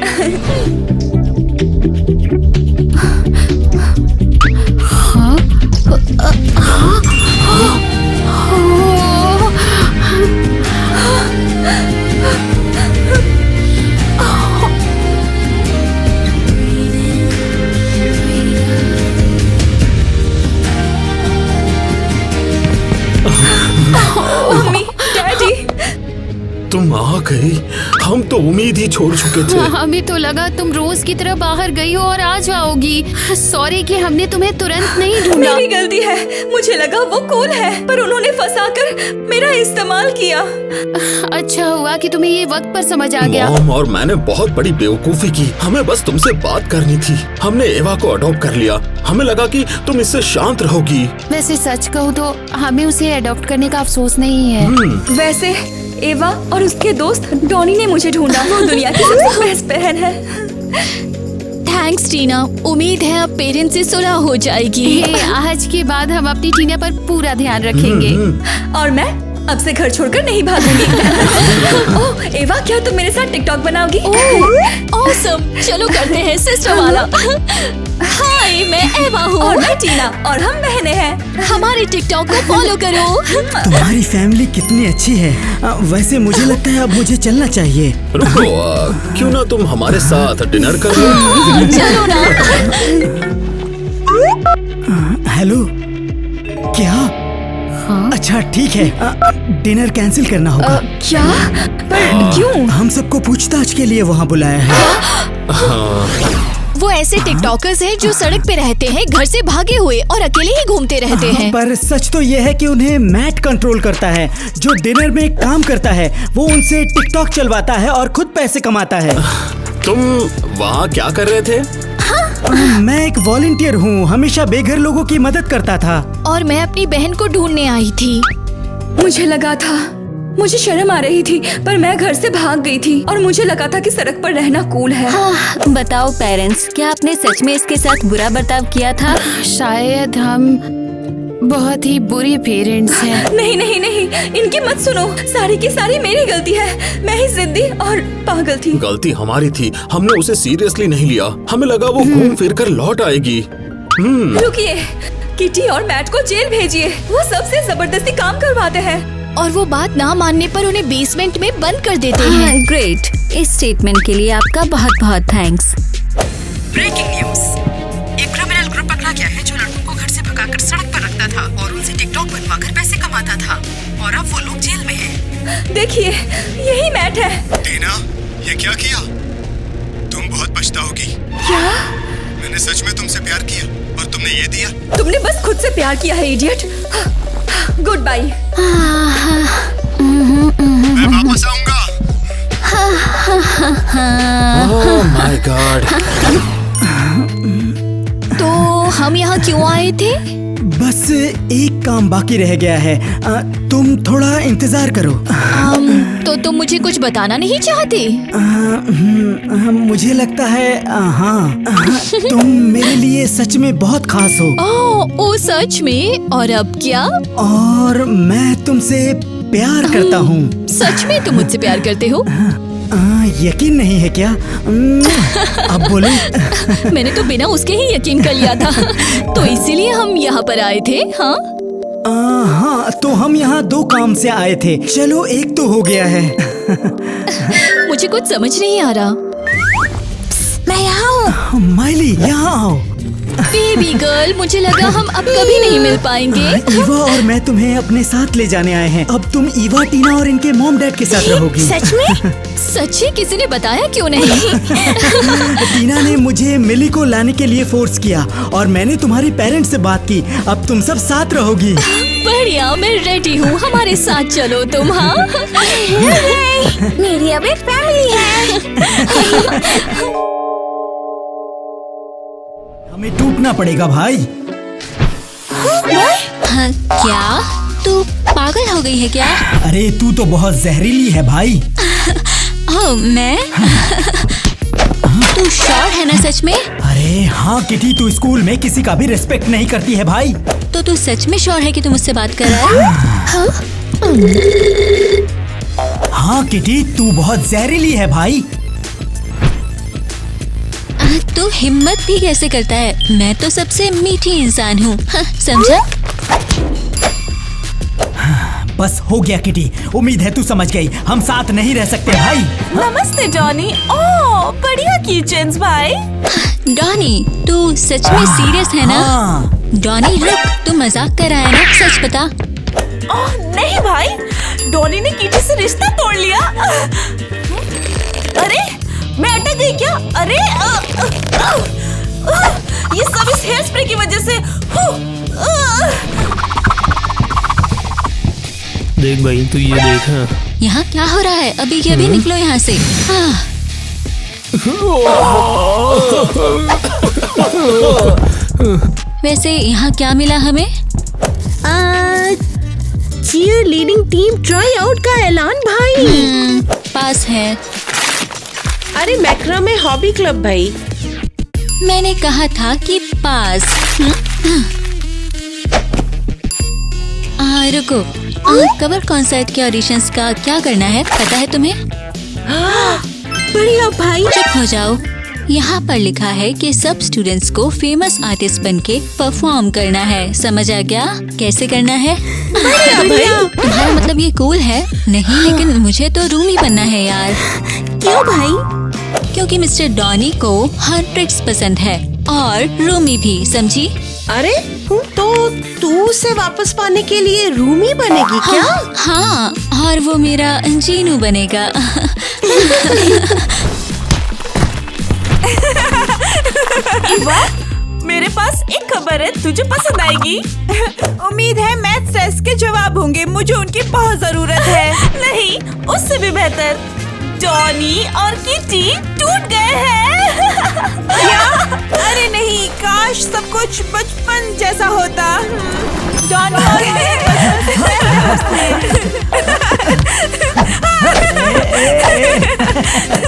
[SPEAKER 1] मम्मी, डैडी,
[SPEAKER 2] तुम तुम आ गई, हम तो उम्मीद ही छोड़ चुके थे।
[SPEAKER 3] हमें तो लगा तुम रोज की तरह बाहर गई हो और आ जाओगी। सॉरी कि हमने तुम्हें तुरंत नहीं ढूंढा।
[SPEAKER 1] मेरी गलती है, मुझे लगा वो कूल है, पर उन्होंने फंसाकर मेरा इस्तेमाल किया।
[SPEAKER 3] अच्छा हुआ कि तुम्हें ये वक्त पर समझ आ गया।
[SPEAKER 2] मॉम और मैंने बहुत बड़ी बेवकूफी की। हमें बस तुमसे बात करनी थी। हमने एवा को अडॉप्ट कर लिया। हमें लगा कि तुम इससे शांत रहोगी।
[SPEAKER 3] वैसे सच कहूँ तो हमें उसे अडॉप्ट करने का अफसोस नहीं है।
[SPEAKER 1] वैसे एवा और उसके दोस्त डॉनी ने मुझे ढूंढा। वो दुनिया की सबसे बेस्ट बहन है।
[SPEAKER 10] थैंक्स टीना, उम्मीद है अब पेरेंट्स से सुलह हो जाएगी।
[SPEAKER 3] आज के बाद हम अपनी टीना पर पूरा ध्यान रखेंगे।
[SPEAKER 1] और मैं अब से घर छोड़कर नहीं भागूंगी। ओह एवा, क्या तुम मेरे साथ टिकटॉक बनाओगी?
[SPEAKER 10] ऑसम, चलो करते हैं सिस्टर वाला। हाय, मैं एवा हूँ।
[SPEAKER 1] और मैं टीना, और हम बहनें हैं।
[SPEAKER 10] हमारे टिकटॉक को फॉलो करो।
[SPEAKER 9] तुम्हारी फैमिली कितनी अच्छी है। वैसे मुझे लगता है अब मुझे चलना चाहिए।
[SPEAKER 2] रुको, क्यों ना तुम हमारे साथ डिनर कर लो?
[SPEAKER 10] चलो ना।
[SPEAKER 9] हेलो, क्या? अच्छा ठीक है, डिनर कैंसिल करना होगा।
[SPEAKER 1] क्या? पर क्यों?
[SPEAKER 9] हम सबको पूछताछ के लिए वहाँ बुलाया है।
[SPEAKER 10] वो ऐसे टिकटॉकर्स हैं जो सड़क पे रहते हैं, घर से भागे हुए और अकेले ही घूमते रहते हैं।
[SPEAKER 9] पर सच तो ये है कि उन्हें मैट कंट्रोल करता है, जो डिनर में काम करता है। वो उनसे टिकटॉक चलवाता है और खुद पैसे कमाता है।
[SPEAKER 2] तुम वहाँ क्या कर रहे थे?
[SPEAKER 9] मैं एक वॉलंटियर हूँ, हमेशा बेघर लोगों की मदद करता था।
[SPEAKER 10] और मैं अपनी बहन को ढूंढने आई थी।
[SPEAKER 1] मुझे लगा था, मुझे शर्म आ रही थी, पर मैं घर से भाग गई थी और मुझे लगा था कि सड़क पर रहना कूल है।
[SPEAKER 4] बताओ पेरेंट्स, क्या आपने सच में इसके साथ बुरा बर्ताव किया था?
[SPEAKER 3] शायद हम बहुत ही बुरे पेरेंट्स हैं।
[SPEAKER 1] नहीं नहीं नहीं, इनकी मत सुनो। सारी की सारी मेरी गलती है। मैं ही जिद्दी और पागल थी।
[SPEAKER 2] गलती हमारी थी, हमने उसे सीरियसली नहीं लिया। हमें लगा वो घूम फिर कर लौट आएगी।
[SPEAKER 1] रुकिए, किटी और मैट को जेल भेजिए। वो सबसे जबरदस्ती काम करवाते हैं
[SPEAKER 10] और वो बात ना मानने पर उन्हें बेसमेंट में बंद कर देते हैं।
[SPEAKER 4] ग्रेट, इस स्टेटमेंट के लिए आपका बहुत बहुत थैंक्स।
[SPEAKER 11] ब्रेकिंग न्यूज, एक क्रिमिनल ग्रुप पकड़ा गया है जो लड़कों को घर से भगाकर सड़क पर रखता था और उनसे टिकटॉक बनवाकर पैसे कमाता था, और अब वो लोग जेल में हैं।
[SPEAKER 1] देखिए, यही मैट है।
[SPEAKER 8] टीना, ये क्या किया? तुम बहुत पछताओगी।
[SPEAKER 1] क्या?
[SPEAKER 8] मैंने सच में तुमसे प्यार किया और तुमने ये दिया?
[SPEAKER 1] तुमने बस खुद से प्यार किया है, इडियट। Good bye.
[SPEAKER 8] मैं वापस आऊंगा।
[SPEAKER 2] Oh my God.
[SPEAKER 10] तो हम यहाँ क्यों आए थे?
[SPEAKER 9] बस एक काम बाकी रह गया है। तुम थोड़ा इंतजार करो।
[SPEAKER 10] तो तुम मुझे कुछ बताना नहीं चाहते?
[SPEAKER 9] मुझे लगता है हाँ, तुम मेरे लिए सच में बहुत खास हो।
[SPEAKER 10] ओ सच में? और अब क्या?
[SPEAKER 9] और मैं तुमसे प्यार करता हूँ।
[SPEAKER 10] सच में तुम मुझसे प्यार करते हो?
[SPEAKER 9] यकीन नहीं है क्या? अब बोलो।
[SPEAKER 10] मैंने तो बिना उसके ही यकीन कर लिया था। तो इसीलिए हम यहाँ पर आए थे। हाँ
[SPEAKER 9] हाँ, तो हम यहाँ दो काम से आए थे। चलो एक तो हो गया है।
[SPEAKER 10] मुझे कुछ समझ नहीं आ रहा।
[SPEAKER 5] मैं यहाँ हूँ।
[SPEAKER 9] माइली, यहाँ आओ।
[SPEAKER 10] बेबी गर्ल, मुझे लगा हम अब कभी नहीं मिल पाएंगे।
[SPEAKER 9] ईवा और मैं तुम्हें अपने साथ ले जाने आए हैं। अब तुम ईवा, टीना और इनके मॉम डैड के साथ रहोगी।
[SPEAKER 5] सच में?
[SPEAKER 10] सच्ची? किसी ने बताया क्यों नहीं?
[SPEAKER 9] टीना ने मुझे मिली को लाने के लिए फोर्स किया और मैंने तुम्हारी पेरेंट्स से बात की। अब तुम सब साथ रहोगी।
[SPEAKER 10] बढ़िया, मैं रेडी हूँ। हमारे साथ चलो तुम। हाँ
[SPEAKER 5] मेरी अब एक फैमिली है।
[SPEAKER 9] हमें टूटना पड़ेगा भाई।
[SPEAKER 10] हाँ, क्या तू पागल हो गई है क्या?
[SPEAKER 9] अरे तू तो बहुत जहरीली है भाई।
[SPEAKER 10] मैं? तू श्योर है ना सच में?
[SPEAKER 9] अरे हाँ किटी, तू स्कूल में किसी का भी रिस्पेक्ट नहीं करती है भाई।
[SPEAKER 10] तो तू सच में श्योर है कि तू मुझसे बात कर रहा है?
[SPEAKER 9] हाँ किटी, तू बहुत जहरीली है भाई।
[SPEAKER 10] तू हिम्मत भी कैसे करता है? मैं तो सबसे मीठी इंसान हूँ, समझा?
[SPEAKER 9] बस हो गया किटी, उम्मीद है तू समझ गई। हम साथ नहीं रह सकते भाई।
[SPEAKER 5] नमस्ते डॉनी। ओह बढ़िया किचन्स भाई।
[SPEAKER 10] डॉनी, तू सच में सीरियस है ना?
[SPEAKER 9] हाँ।
[SPEAKER 10] डॉनी रुक, तू मजाक कर रहा है ना? सच बता।
[SPEAKER 5] ओह नहीं भाई, डॉनी ने किटी से रिश्ता तोड़ लिया। अरे मैं अटक गई क्या? अरे ये सब इस हेयर स्प्रे की वजह से।
[SPEAKER 6] देख भाई तू ये देख। हाँ।
[SPEAKER 10] यहाँ क्या हो रहा है? अभी के अभी निकलो यहाँ से। वैसे यहाँ क्या मिला हमें?
[SPEAKER 4] Cheerleading team try out का ऐलान भाई।
[SPEAKER 10] पास है।
[SPEAKER 4] अरे मैक्रा में हॉबी क्लब भाई।
[SPEAKER 10] मैंने कहा था कि पास। रुको, कवर कॉन्सर्ट के ऑडिशंस का क्या करना है पता है तुम्हें?
[SPEAKER 4] बढ़िया भाई।
[SPEAKER 10] चुप हो जाओ। यहाँ पर लिखा है कि सब स्टूडेंट्स को फेमस आर्टिस्ट बनके परफॉर्म करना है। समझ आ गया कैसे करना है?
[SPEAKER 4] बढ़िया।
[SPEAKER 10] तुम्हारा मतलब ये कूल है? नहीं, लेकिन मुझे तो रूमी बनना है यार।
[SPEAKER 4] क्यों भाई?
[SPEAKER 10] क्योंकि मिस्टर डॉनी को हॉन्ट्रिक्स पसंद है और रूमी भी, समझी?
[SPEAKER 4] अरे तो तू उसे वापस पाने के लिए रूमी बनेगी क्या?
[SPEAKER 10] हाँ, और वो मेरा जीनू बनेगा।
[SPEAKER 5] इवा, मेरे पास एक खबर है, तुझे पसंद आएगी। उम्मीद है मैथ टेस्ट के जवाब होंगे, मुझे उनकी बहुत जरूरत है। नहीं, उससे भी बेहतर, जॉनी और किटी टूट गए हैं। क्या? अरे नहीं, काश सब कुछ बचपन जैसा होता। जॉनी और मैं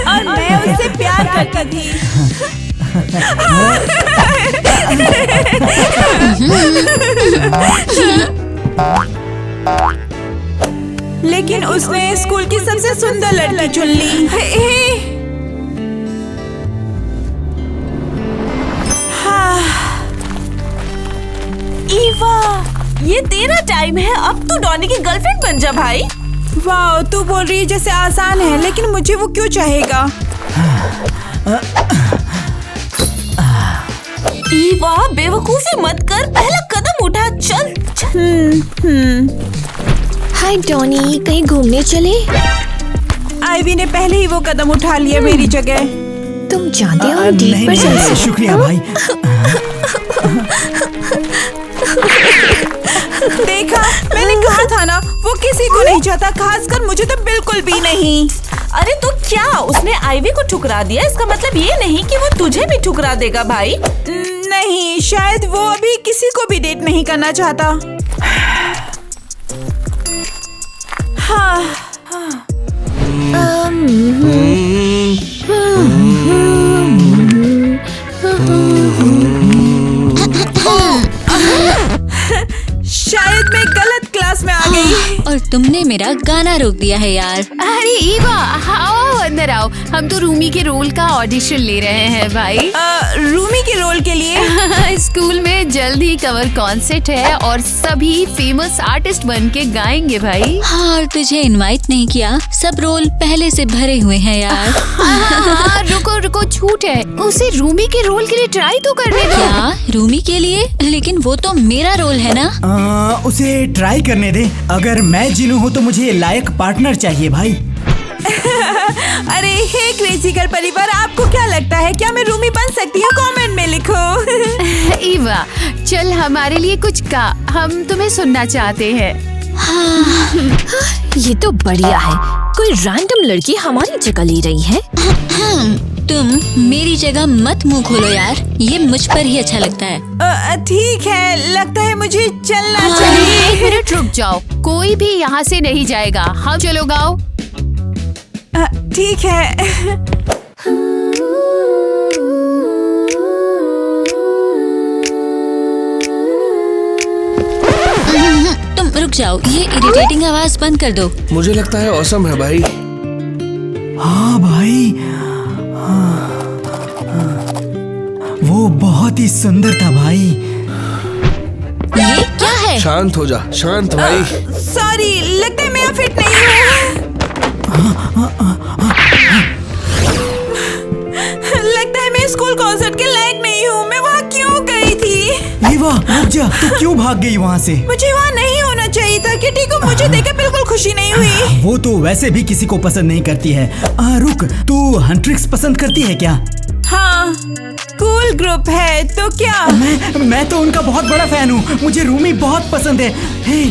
[SPEAKER 5] और मैं उससे प्यार करती थी। लेकिन उसने स्कूल की सबसे सुंदर लड़की चुन ली। हाँ। ईवा, ये तेरा टाइम है, अब तू डॉनी की गर्लफ्रेंड बन जा भाई। वाह, तू बोल रही है जैसे आसान है, लेकिन मुझे वो क्यों चाहेगा? ईवा, बेवकूफी मत कर, पहला कदम उठा, चल चल।
[SPEAKER 10] हाय डॉनी, कहीं घूमने चले?
[SPEAKER 5] आइवी ने पहले ही वो कदम उठा लिया मेरी जगह।
[SPEAKER 10] तुम जानते हो
[SPEAKER 9] नहीं, नहीं, शुक्रिया भाई।
[SPEAKER 5] देखा, मैंने कहा था ना, वो किसी को नहीं चाहता, खासकर मुझे तो बिल्कुल भी नहीं। अरे तो क्या, उसने आइवी को ठुकरा दिया, इसका मतलब ये नहीं कि वो तुझे भी ठुकरा देगा भाई। नहीं, शायद वो अभी किसी को भी डेट नहीं करना चाहता। हाँ, शायद मैं गलत क्लास में आ गई।
[SPEAKER 10] और तुमने मेरा गाना रोक दिया है यार।
[SPEAKER 3] अरे ईवा, आओ अंदर आओ, हम तो रूमी के रोल का ऑडिशन ले रहे हैं भाई।
[SPEAKER 5] रूमी के रोल के लिए?
[SPEAKER 3] स्कूल में जल्द ही कवर कॉन्सर्ट है और सभी फेमस आर्टिस्ट बन के गाएंगे भाई।
[SPEAKER 10] हाँ, और तुझे इनवाइट नहीं किया, सब रोल पहले से भरे हुए हैं यार।
[SPEAKER 3] हाँ, रुको रुको, छूट है, उसे रूमी के रोल के लिए ट्राई तो करने दो।
[SPEAKER 10] क्या रूमी के लिए? लेकिन वो तो मेरा रोल है ना।
[SPEAKER 9] उसे ट्राई करने दे, अगर मैं जीनू हूँ तो मुझे लायक पार्टनर चाहिए भाई।
[SPEAKER 5] अरे हे क्रेजी गर्ल परिवार, आपको क्या लगता है, क्या मैं रूमी बन सकती हूँ? कमेंट में लिखो।
[SPEAKER 3] ईवा, चल हमारे लिए कुछ का, हम तुम्हें सुनना चाहते हैं।
[SPEAKER 10] ये तो बढ़िया है, कोई रैंडम लड़की हमारी जगह ले रही है। तुम मेरी जगह मत मुंह खोलो यार, ये मुझ पर ही अच्छा लगता है।
[SPEAKER 5] ठीक है, लगता है मुझे चलना चाहिए।
[SPEAKER 3] एक मिनट रुक जाओ, कोई भी यहाँ से नहीं जाएगा, हम चलो गाओ।
[SPEAKER 5] ठीक है।
[SPEAKER 10] तुम रुक जाओ, ये इरिटेटिंग आवाज बंद कर दो।
[SPEAKER 6] मुझे लगता है औसम है भाई।
[SPEAKER 9] हाँ भाई, वो बहुत ही सुंदर था भाई।
[SPEAKER 10] ये क्या है?
[SPEAKER 6] शांत हो जा, शांत भाई।
[SPEAKER 5] सॉरी, लगता है मैं फिट नहीं हूँ। लगता है मैं स्कूल कॉन्सर्ट के लायक नहीं हूँ, मैं वहाँ क्यों गई थी?
[SPEAKER 9] ईवा, रुक जा, तू क्यों भाग गई वहाँ से?
[SPEAKER 5] मुझे वहाँ नहीं होना चाहिए था, किटी को मुझे देकर बिल्कुल खुशी नहीं हुई।
[SPEAKER 9] वो तो वैसे भी किसी को पसंद नहीं करती है। रुक, तू हंट्रिक्स पसंद करती है क्या?
[SPEAKER 5] हाँ, कूल ग्रुप है। तो क्या?
[SPEAKER 9] मैं तो उनका बहुत बड़ा फैन हूँ। मुझे रूमी बहुत पसंद है। हे,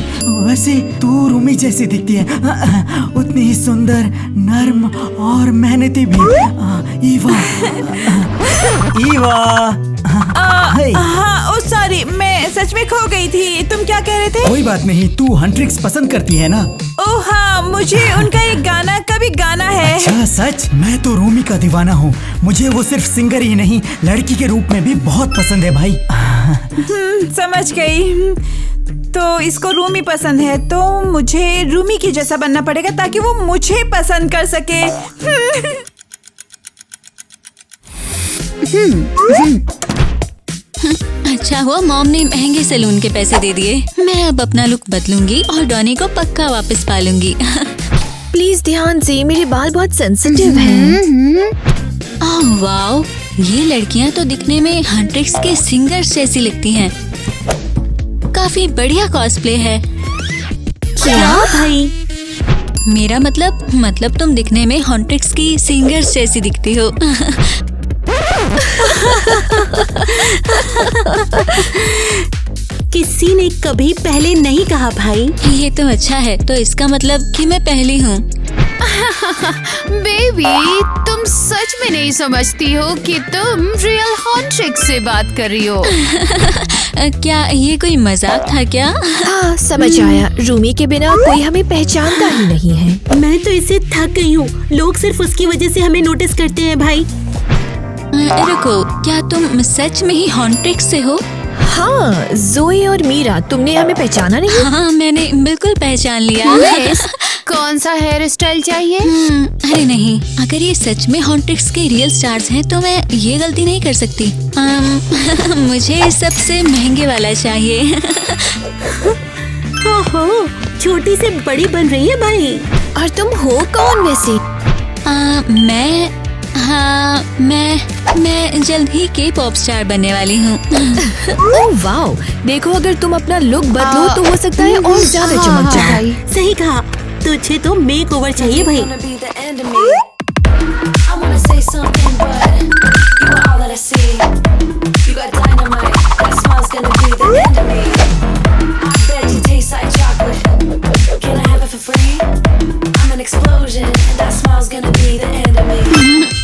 [SPEAKER 9] वैसे तू रूमी जैसी दिखती है, उतनी ही सुंदर, नर्म और मेहनती भी। ईवा,
[SPEAKER 5] हाँ, सॉरी, मैं सच में खो गई थी। तुम क्या कह रहे थे?
[SPEAKER 9] कोई बात नहीं, तू हंट्रिक्स पसंद करती है ना?
[SPEAKER 5] ओह हाँ, मुझे उनका एक गाना का भी गाना है।
[SPEAKER 9] अच्छा सच? मैं तो रूमी का दीवाना हूँ। मुझे वो सिर्फ सिंगर ही नहीं, लड़की के रूप में भी बहुत पसंद है भाई।
[SPEAKER 5] समझ गई। तो इसको रूमी पसंद है, तो मुझे रूमी की जैसा बनना पड़ेगा ताकि वो मुझे पसंद कर सके।
[SPEAKER 10] अच्छा हुआ मॉम ने महंगे सैलून के पैसे दे दिए। मैं अब अपना लुक बदलूंगी और डॉनी को पक्का वापस पालूंगी।
[SPEAKER 12] प्लीज ध्यान से, मेरे बाल बहुत सेंसिटिव हैं।
[SPEAKER 10] ओह वाओ, ये लड़कियां तो दिखने में हंट्रिक्स के सिंगर्स जैसी लगती हैं। काफी बढ़िया कॉस्प्ले है।
[SPEAKER 12] क्या भाई?
[SPEAKER 10] मेरा मतलब तुम दिखने में हंट्रिक्स की सिंगर्स जैसी दिखती हो।
[SPEAKER 4] किसी ने कभी पहले नहीं कहा भाई।
[SPEAKER 10] ये तो अच्छा है, तो इसका मतलब कि मैं पहली हूँ।
[SPEAKER 3] बेबी, तुम सच में नहीं समझती हो कि तुम रियल हॉन्ट्रिक्स से बात कर रही हो।
[SPEAKER 10] क्या ये कोई मजाक था क्या?
[SPEAKER 12] हाँ, समझ आया। रूमी के बिना कोई हमें पहचानता ही नहीं है।
[SPEAKER 4] मैं तो इससे थक गई हूँ। लोग सिर्फ उसकी वजह से हमें नोटिस करते हैं भाई।
[SPEAKER 10] रुको, क्या तुम सच में ही हॉन्ट्रिक्स से हो?
[SPEAKER 12] हाँ, जोए और मीरा, तुमने हमें पहचाना नहीं?
[SPEAKER 10] हाँ, मैंने बिल्कुल पहचान लिया।
[SPEAKER 3] कौन सा हेयर स्टाइल चाहिए?
[SPEAKER 10] अरे नहीं, अगर ये सच में हॉन्ट्रिक्स के रियल स्टार्स हैं तो मैं ये गलती नहीं कर सकती। मुझे सबसे महंगे वाला चाहिए।
[SPEAKER 4] ओहो, छोटी से बड़ी बन रही है भाई।
[SPEAKER 12] और तुम हो कौन वैसे?
[SPEAKER 10] मैं जल्द ही के पॉप स्टार बनने वाली हूँ।
[SPEAKER 12] ओह वाओ, देखो अगर तुम अपना लुक बदलो तो हो सकता है और ज्यादा चमक जाए।
[SPEAKER 4] सही कहा, तुझे तो मेक ओवर चाहिए भाई।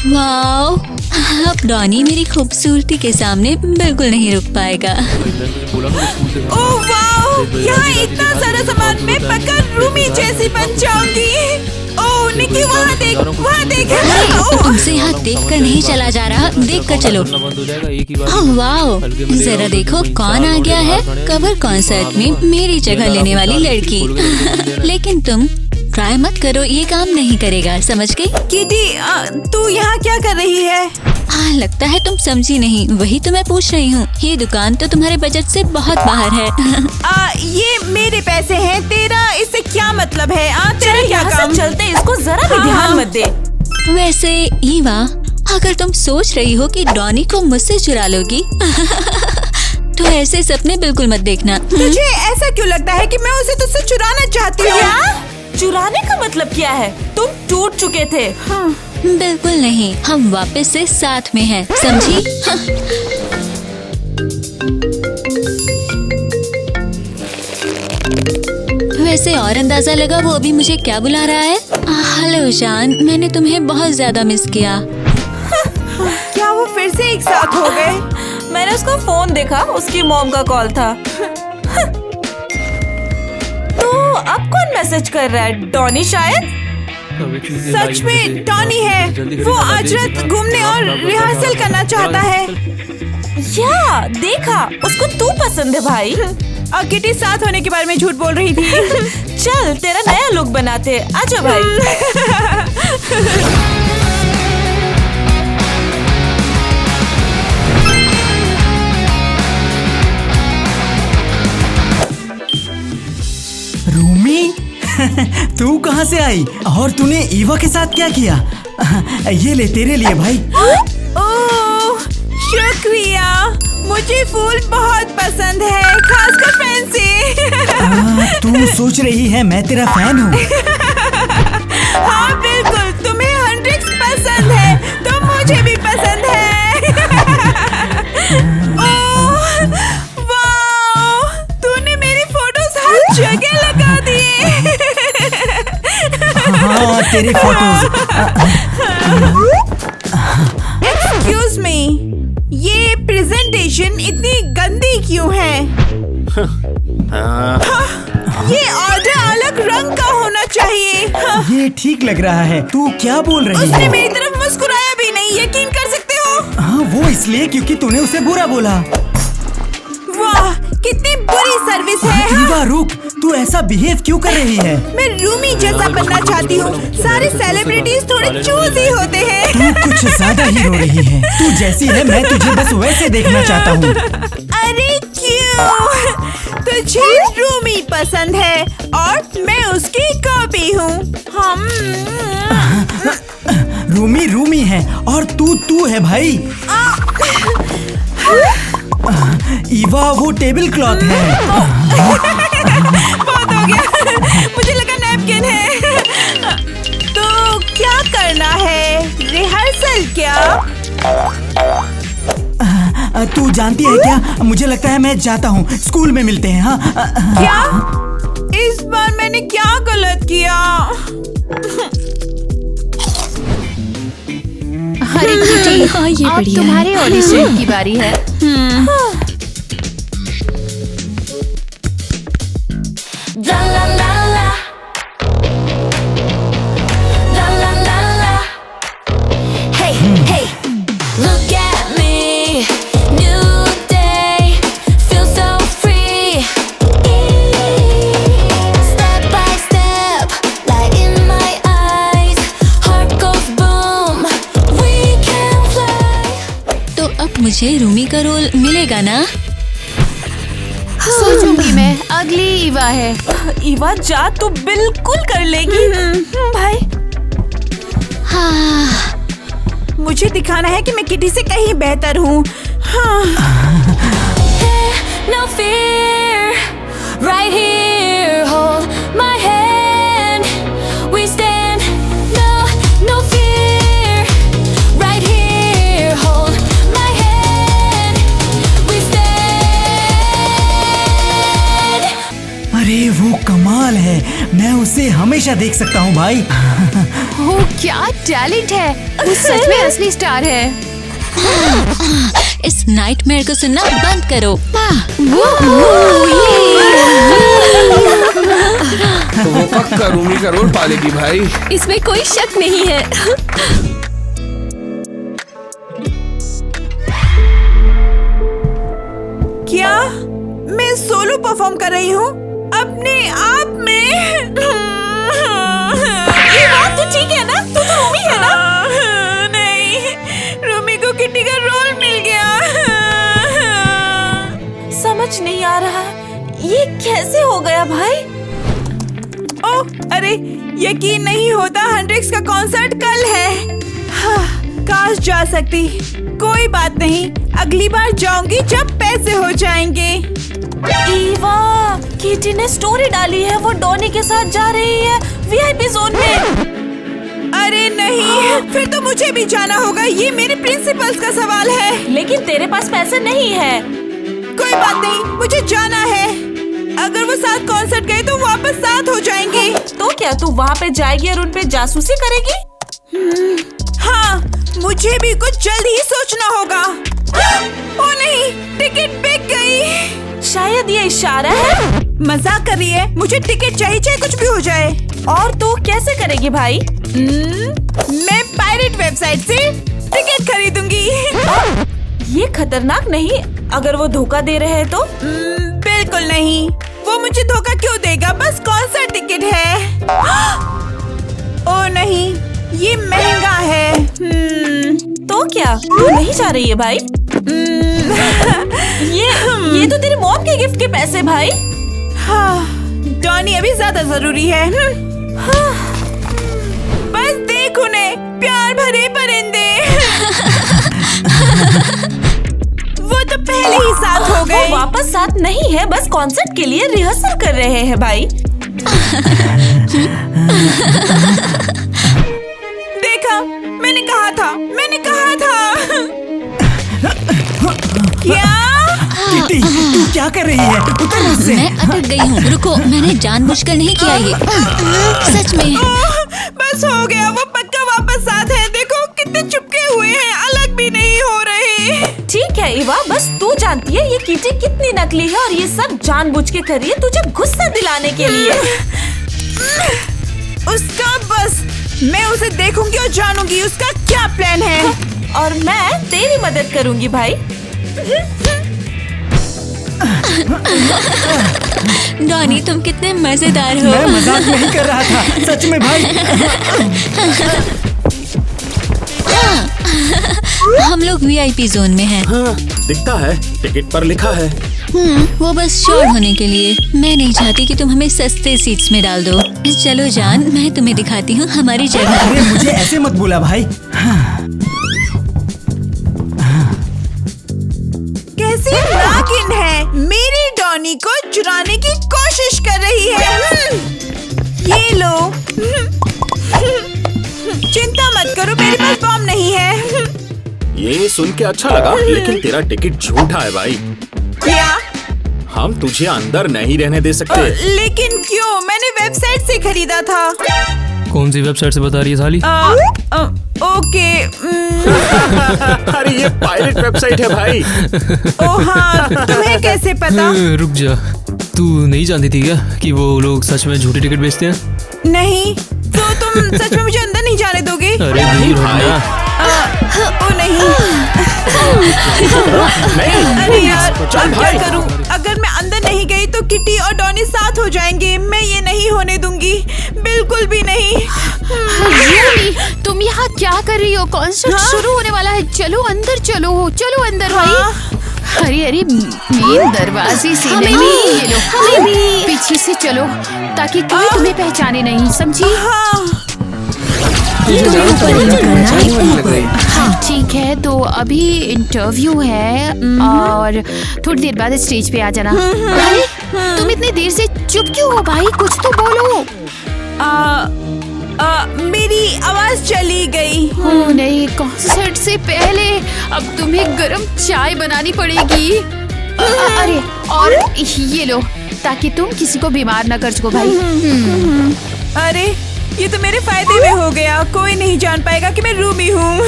[SPEAKER 10] वाओ, अब डॉनी मेरी खूबसूरती के सामने बिल्कुल नहीं रुक पाएगा।
[SPEAKER 5] ओह वाओ, यहाँ इतना सारा सामान, मैं पक्का रूमी जैसी बन जाऊंगी। ओह निकी, वहाँ देख, वहाँ देख।
[SPEAKER 10] तुमसे यहाँ देखकर नहीं चला जा रहा, देख कर चलो। वाओ, जरा देखो कौन आ गया है। कवर कॉन्सर्ट में मेरी जगह लेने वाली लड़की। लेकिन तुम ट्राई मत करो, ये काम नहीं करेगा, समझ गई?
[SPEAKER 5] किटी, तू यहाँ क्या कर रही है?
[SPEAKER 10] लगता है तुम समझी नहीं, वही तो मैं पूछ रही हूँ। ये दुकान तो तुम्हारे बजट से बहुत बाहर है।
[SPEAKER 5] ये मेरे पैसे हैं, तेरा इससे क्या मतलब है? तेरा क्या काम?
[SPEAKER 4] चलते, इसको जरा भी ध्यान मत दे।
[SPEAKER 10] वैसे ईवा, अगर तुम सोच रही हो कि डॉनी को मुझसे चुरा लोगी तो ऐसे सपने बिल्कुल मत देखना।
[SPEAKER 5] तुझे ऐसा क्यों लगता है कि मैं उसे तुझसे चुराना चाहती हूँ?
[SPEAKER 4] चुराने का मतलब क्या है? तुम टूट चुके थे।
[SPEAKER 10] बिल्कुल नहीं, हम वापस से साथ में हैं, समझी? वैसे और अंदाजा लगा वो अभी मुझे क्या बुला रहा है? हेलो जान, मैंने तुम्हें बहुत ज्यादा मिस किया।
[SPEAKER 5] क्या वो फिर से एक साथ हो गए?
[SPEAKER 4] मैंने उसका फोन देखा, उसकी मॉम का कॉल था। तो अब कौन मैसेज कर रहा है? डॉनी शायद?
[SPEAKER 5] सच में डॉनी है। वो आज रात घूमने और रिहर्सल करना चाहता है।
[SPEAKER 4] या देखा, उसको तू पसंद है भाई।
[SPEAKER 5] और किटी साथ होने के बारे में झूठ बोल रही थी।
[SPEAKER 4] चल तेरा नया लुक बनाते, आजा भाई।
[SPEAKER 9] रूमी, तू कहाँ से आई और तूने ईवा के साथ क्या किया? ये ले तेरे लिए भाई।
[SPEAKER 5] ओह शुक्रिया, मुझे फूल बहुत पसंद है, खासकर फैंसी।
[SPEAKER 9] तू सोच रही है मैं तेरा फैन हूँ?
[SPEAKER 5] हाँ बिल्कुल, तुम्हें हंड्रेक्स पसंद है तो मुझे भी पसंद है। ओह, वाओ, तूने मेरी फोटोज हर जगह लगा दिए।
[SPEAKER 9] हाँ, तेरी फोटोज।
[SPEAKER 5] एक्सक्यूज मी, ये प्रेजेंटेशन इतनी गंदी क्यों है? ये ऑर्डर अलग रंग का होना चाहिए।
[SPEAKER 9] ये ठीक लग रहा है। तू क्या बोल रही
[SPEAKER 5] उसने
[SPEAKER 9] है?
[SPEAKER 5] मेरी तरफ मुस्कुराया भी नहीं, यकीन कर सकते हो?
[SPEAKER 9] हाँ, वो इसलिए क्योंकि तूने उसे बुरा बोला।
[SPEAKER 5] वाह, कितनी बुरी सर्विस है।
[SPEAKER 9] ईवा रुक, तू ऐसा बिहेव क्यों कर रही है?
[SPEAKER 5] मैं रूमी जैसा बनना चाहती हूँ। सारे सेलिब्रिटीज थोड़े चूजी होते हैं।
[SPEAKER 9] तू कुछ ज्यादा ही रो रही है। तू जैसी है मैं तुझे बस वैसे देखना चाहता हूँ।
[SPEAKER 5] अरे क्यों? तुझे रूमी पसंद है और मैं उसकी कॉपी हूँ। हम
[SPEAKER 9] रूमी रूमी है और तू है भाई। ईवा वो टेबल क्लॉथ है।
[SPEAKER 5] बहुत हो गया, मुझे लगा नैपकिन है। तो क्या करना है? रिहर्सल क्या?
[SPEAKER 9] तू जानती है क्या, मुझे लगता है मैं जाता हूँ। स्कूल में मिलते हैं। हाँ
[SPEAKER 5] क्या? इस बार मैंने क्या गलत किया?
[SPEAKER 3] अरे किटी,
[SPEAKER 10] हाँ, ये
[SPEAKER 3] अब
[SPEAKER 10] बढ़िया
[SPEAKER 3] तुम्हारे
[SPEAKER 10] है।
[SPEAKER 3] ऑडिशन की बारी है।
[SPEAKER 7] La la la la. La la la la. Hey, hey. Look at me. New day. Feel so free. Step by step. Light in my eyes. Heart goes boom. We can fly.
[SPEAKER 10] तो अब मुझे रूमी का role मिलेगा ना?
[SPEAKER 3] सोचूंगी मैं, अगली ईवा है।
[SPEAKER 5] ईवा जा, तू बिल्कुल कर लेगी। भाई,
[SPEAKER 10] हाँ,
[SPEAKER 5] मुझे दिखाना है कि मैं किटी से कहीं बेहतर हूँ।
[SPEAKER 7] No fear, right here, hold my hand. We stand, no fear, right here, hold my hand. We stand.
[SPEAKER 9] अरे वो कमाल है, मैं उसे हमेशा देख सकता हूँ भाई।
[SPEAKER 3] वो क्या टैलेंट है, वो सच में असली स्टार है।
[SPEAKER 10] इस नाइटमेयर को सुनना बंद करो।
[SPEAKER 13] तो वो पक्का रूमी का रोल पालेगी भाई।
[SPEAKER 10] इसमें कोई शक नहीं है।
[SPEAKER 5] क्या मैं सोलो परफॉर्म कर रही हूँ अपने आप में? ये बात तो ठीक है ना? तू तो रूमी है ना? नहीं, रूमी को किटी का रोल मिल गया। समझ नहीं आ रहा ये कैसे हो गया भाई। ओह, अरे यकीन नहीं होता, हंड्रेक्स का कॉन्सर्ट कल है। हाँ, काश जा सकती। कोई बात नहीं, अगली बार जाऊंगी जब पैसे हो जाएंगे। ईवा, किटी ने स्टोरी डाली है, वो डॉनी के साथ जा रही है वीआईपी जोन में। अरे नहीं, फिर तो मुझे भी जाना होगा। ये मेरे प्रिंसिपल्स का सवाल है। लेकिन तेरे पास पैसे नहीं है। कोई बात नहीं, मुझे जाना है। अगर वो साथ कॉन्सर्ट गए तो वापस साथ हो जाएंगे। तो क्या तू वहाँ पे जाएगी और उन पे जासूसी करेगी? हाँ, मुझे भी कुछ जल्द ही सोचना होगा। ओ नहीं, टिकट बिक गई। शायद ये इशारा है। मजाक कर रही है, मुझे टिकट चाहिए, चाहे कुछ भी हो जाए। और तू कैसे करेगी भाई? मैं पायरेट वेबसाइट से टिकट खरीदूंगी। ये खतरनाक नहीं? अगर वो धोखा दे रहे हैं तो? बिल्कुल नहीं, वो मुझे धोखा क्यों देगा? बस कौन सा टिकट है? ओ नहीं, ये महंगा है। तो क्या तू नहीं जा रही है भाई? ये तो तेरे मॉम के गिफ्ट के पैसे भाई। हाँ, डॉनी अभी ज्यादा जरूरी है। हाँ, बस देख उन्हें, प्यार भरे परिंदे। वो तो पहले ही साथ हो गए। वो वापस साथ नहीं है, बस कॉन्सर्ट के लिए रिहर्सल कर रहे हैं भाई। देखा, मैंने कहा था। क्या?
[SPEAKER 9] किटी, तू क्या कर रही है? उतर मुझसे।
[SPEAKER 10] मैं अटक गई हूँ। रुको, मैंने जानबूझकर नहीं किया ये। सच में।
[SPEAKER 5] बस हो गया, वो पक्का वापस साथ है। देखो कितने चिपके हुए हैं, अलग भी नहीं हो रहे। ठीक है इवा, बस तू जानती है ये किटी कितनी नकली है और ये सब जानबूझ के कर रही है तुझे गुस्सा दिलाने के लिए। उसका बस मैं उसे देखूंगी और जानूंगी उसका क्या प्लान है, और मैं तेरी मदद करूंगी भाई।
[SPEAKER 10] डॉनी, तुम कितने मजेदार हो।
[SPEAKER 9] मैं मजाक नहीं कर रहा था, सच में भाई।
[SPEAKER 10] हम लोग वीआईपी जोन में हैं।
[SPEAKER 2] हाँ, दिखता है, टिकट पर लिखा है।
[SPEAKER 10] वो बस श्योर होने के लिए। मैं नहीं चाहती कि तुम हमें सस्ते सीट्स में डाल दो। चलो जान, मैं तुम्हें दिखाती हूँ हमारी जगह।
[SPEAKER 9] अरे मुझे ऐसे मत बोला भाई।
[SPEAKER 5] कैसी नागिन है, मेरी डॉनी को चुराने की कोशिश कर रही है। ये लो। चिंता मत करो, मेरे पास बम नहीं है।
[SPEAKER 2] ये सुन के अच्छा लगा, लेकिन तेरा टिकट झूठा है भाई।
[SPEAKER 5] क्या?
[SPEAKER 2] हम तुझे अंदर नहीं रहने दे सकते।
[SPEAKER 5] लेकिन क्यों? मैंने वेबसाइट से खरीदा था।
[SPEAKER 6] कौन सी वेबसाइट से बता रही है साली?
[SPEAKER 5] ओके।
[SPEAKER 2] अरे ये पायरेट वेबसाइट है भाई।
[SPEAKER 5] ओ हाँ, तुम्हें कैसे पता?
[SPEAKER 6] रुक जा, तू नहीं जानती थी क्या कि वो लोग सच में झूठी टिकट बेचते हैं?
[SPEAKER 5] नहीं, तो तुम सच में मुझे अंदर नहीं जाने दोगे?
[SPEAKER 6] अरे नहीं भाई।
[SPEAKER 5] ओ नहीं। अरे यार, अब क्या करूं? अगर मैं अंदर नहीं गई तो किटी और डॉनी साथ हो जाएंगे। मैं ये नहीं होने दूंगी, बिल्कुल भी नहीं।
[SPEAKER 3] तुम यहाँ क्या कर रही हो? कॉन्सर्ट शुरू होने वाला है। चलो अंदर, चलो अंदर भाई। अरे मेन दरवाजे से नहीं, ये लो,
[SPEAKER 12] हमें भी।
[SPEAKER 3] पीछे से चलो ताकि कोई तुम्हें पहचाने नहीं, समझी? हाँ ठीक है, तो अभी इंटरव्यू है और थोड़ी देर बाद स्टेज पे आ जाना। अरे तुम इतनी देर से चुप क्यों हो भाई? कुछ तो बोलो।
[SPEAKER 5] मेरी आवाज चली गई।
[SPEAKER 3] नहीं, कॉन्सर्ट से पहले अब तुम्हें गरम चाय बनानी पड़ेगी। अरे और ये लो, ताकि तुम किसी को बीमार ना कर सको भाई।
[SPEAKER 5] अरे ये तो मेरे फायदे में हो गया, कोई नहीं जान पाएगा कि मैं रूमी हूँ।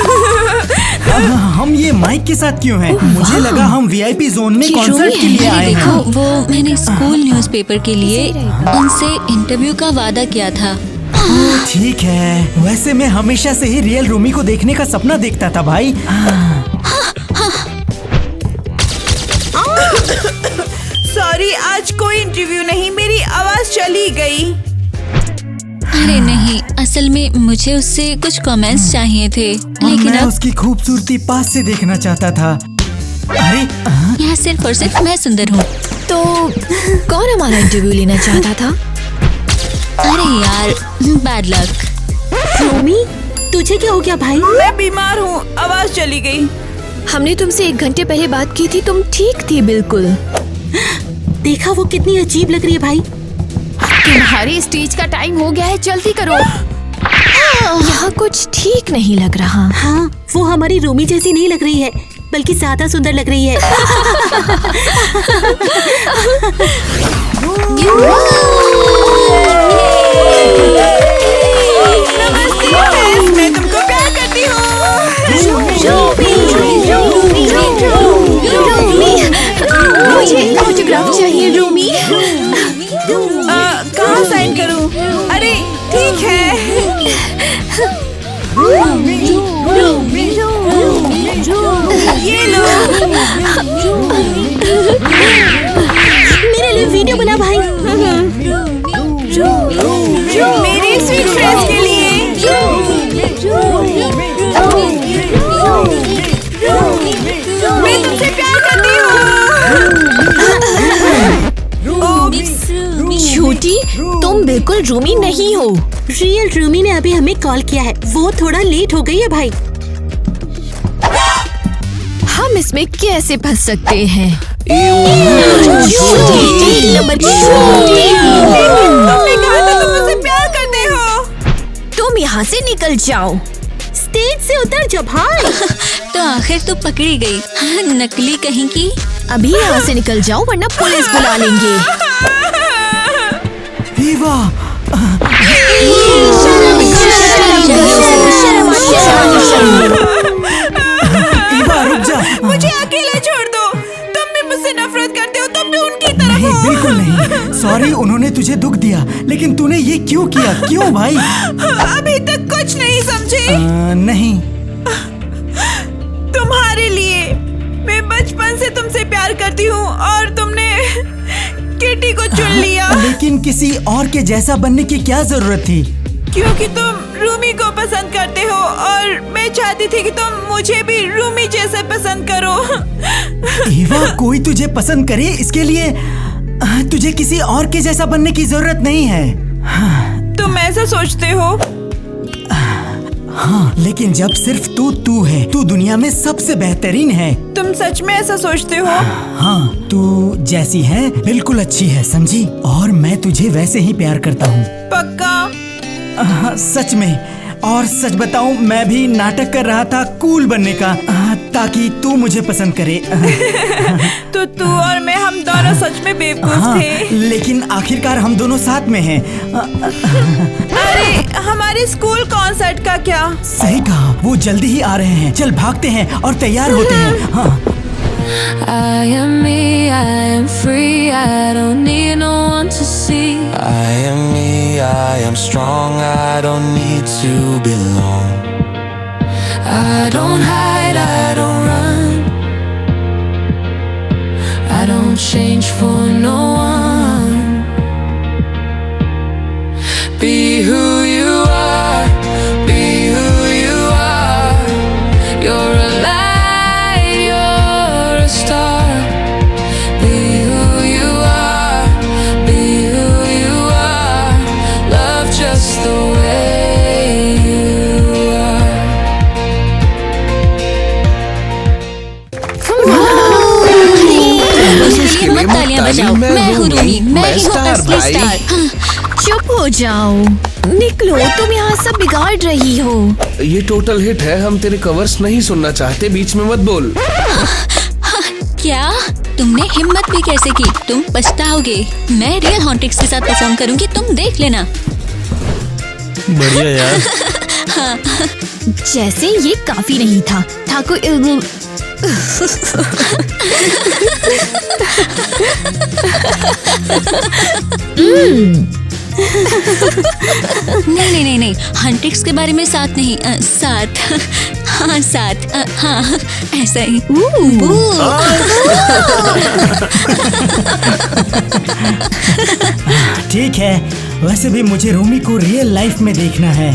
[SPEAKER 9] हम ये माइक के साथ क्यों हैं? मुझे लगा हम वीआईपी जोन में कॉन्सर्ट के लिए आए हैं।
[SPEAKER 10] वो मैंने स्कूल न्यूज़पेपर के लिए उनसे इंटरव्यू का वादा किया था।
[SPEAKER 9] ठीक है, वैसे मैं हमेशा से ही रियल रूमी को देखने का सपना देखता था भाई।
[SPEAKER 5] सॉरी, आज कोई इंटरव्यू नहीं, मेरी आवाज चली गई।
[SPEAKER 10] अरे नहीं, असल में मुझे उससे कुछ कमेंट्स चाहिए थे, लेकिन
[SPEAKER 9] मैं उसकी खूबसूरती पास से देखना चाहता था। अरे
[SPEAKER 10] यहाँ सिर्फ और सिर्फ मैं सुंदर हूँ।
[SPEAKER 12] तो कौन हमारा इंटरव्यू लेना चाहता था?
[SPEAKER 10] अरे यार, बैड लक।
[SPEAKER 4] रोमी, तुझे क्या हो गया भाई?
[SPEAKER 5] मैं बीमार हूँ, आवाज चली गई।
[SPEAKER 12] हमने तुमसे 1 घंटे पहले बात की थी, तुम ठीक थी बिल्कुल।
[SPEAKER 4] देखा वो कितनी अजीब लग रही है भाई।
[SPEAKER 3] तुम्हारी स्टेज का टाइम हो गया है, जल्दी करो।
[SPEAKER 12] यहाँ कुछ ठीक नहीं लग रहा।
[SPEAKER 4] हाँ, वो हमारी रोमी जैसी नहीं लग रही है, बल्कि ज्यादा सुंदर लग रही है।
[SPEAKER 5] नमस्ते, मैं तुमको प्यार करती हूँ।
[SPEAKER 12] मुझे ऑटोग्राफ चाहिए रूमी।
[SPEAKER 5] कहाँ साइन करूँ? अरे ठीक है। ये लो।
[SPEAKER 4] मेरे लिए वीडियो बना भाई।
[SPEAKER 5] मेरी स्वीट फ्रेंड्स के लिए। मैं तुमसे प्यार करती हूँ।
[SPEAKER 12] झूठी, तुम बिल्कुल रूमी नहीं हो।
[SPEAKER 4] रियल रूमी ने अभी हमें कॉल किया है, वो थोड़ा लेट हो गई है भाई।
[SPEAKER 12] हम हम इसमें कैसे फंस सकते हैं?
[SPEAKER 5] तुमने कहा था तुम मुझसे प्यार करते हो।
[SPEAKER 12] तुम यहाँ से निकल जाओ।
[SPEAKER 4] स्टेज से उतर जा भाई।
[SPEAKER 10] तो आखिर तो पकड़ी गई। हाँ, नकली कहीं की।
[SPEAKER 12] अभी यहाँ से निकल जाओ वरना पुलिस बुला लेंगे।
[SPEAKER 9] ईवा, ईवा रुक जा।
[SPEAKER 5] मुझे अकेले छोड़ दो। तुम भी मुझसे नफरत करते हो, तुम भी उनकी तरफ
[SPEAKER 9] नहीं,
[SPEAKER 5] हो।
[SPEAKER 9] बिल्कुल नहीं। सॉरी, उन्होंने तुझे दुख दिया, लेकिन तूने ये क्यों किया? क्यों भाई?
[SPEAKER 5] अभी तक कुछ नहीं समझे।
[SPEAKER 9] नहीं।
[SPEAKER 5] तुम्हारे लिए मैं बचपन से तुमसे प्यार करती हूँ और तुमने किटी को चुन लिया।
[SPEAKER 9] लेकिन किसी और के जैसा बनने की क्या जरूरत थी?
[SPEAKER 5] क्योंकि तुम रूमी को पसंद करते हो और मैं चाहती थी कि तुम मुझे भी रूमी जैसे पसंद करो।
[SPEAKER 9] ईवा, कोई तुझे पसंद करे इसके लिए तुझे किसी और के जैसा बनने की जरूरत नहीं है।
[SPEAKER 5] तुम ऐसा सोचते हो?
[SPEAKER 9] हाँ, लेकिन जब सिर्फ तू है, तू दुनिया में सबसे बेहतरीन है।
[SPEAKER 5] तुम सच में ऐसा सोचते हो?
[SPEAKER 9] हाँ, तू जैसी है बिल्कुल अच्छी है, समझी? और मैं तुझे वैसे ही प्यार करता हूँ।
[SPEAKER 5] पक्का?
[SPEAKER 9] सच में। और सच बताऊं, मैं भी नाटक कर रहा था कूल बनने का, ताकि तू मुझे पसंद करे।
[SPEAKER 5] तो तू और मैं, हम दोनों सच में बेवकूफ थे।
[SPEAKER 9] लेकिन आखिरकार हम दोनों साथ में हैं।
[SPEAKER 5] अरे, हमारे स्कूल कॉन्सर्ट का क्या?
[SPEAKER 9] सही कहा, वो जल्दी ही आ रहे हैं। चल भागते हैं और तैयार होते हैं। हाँ।
[SPEAKER 14] I am me, I am free, I don't need no one to see.
[SPEAKER 15] I am me, I am strong, I don't need to belong.
[SPEAKER 14] I don't hide, I don't run, I don't change for no one. Be who you are, be who you are. You're a light, you're a star. Be who you are, be who you are. Love just the way you are.
[SPEAKER 10] मत तालियां बजाओ। मैं हूँ रूमी, मैं ही हूँ असली star.
[SPEAKER 12] चुप हो जाओ, निकलो, तुम यहाँ सब बिगाड़ रही हो।
[SPEAKER 13] ये टोटल हिट है, हम तेरे कवर्स नहीं सुनना चाहते, बीच में मत बोल।
[SPEAKER 10] क्या? तुमने हिम्मत भी कैसे की? तुम पछताओगे। मैं रियल हॉन्टिक्स के साथ परफॉर्म करूंगी, तुम देख लेना।
[SPEAKER 6] बढ़िया यार।
[SPEAKER 12] हाँ। जैसे ये काफी नहीं था कोई
[SPEAKER 10] नहीं, हंटिक्स के बारे में साथ नहीं, साथ। हाँ, साथ। हाँ, ऐसा ही।
[SPEAKER 9] ठीक है, वैसे भी मुझे रूमी को रियल लाइफ में देखना है।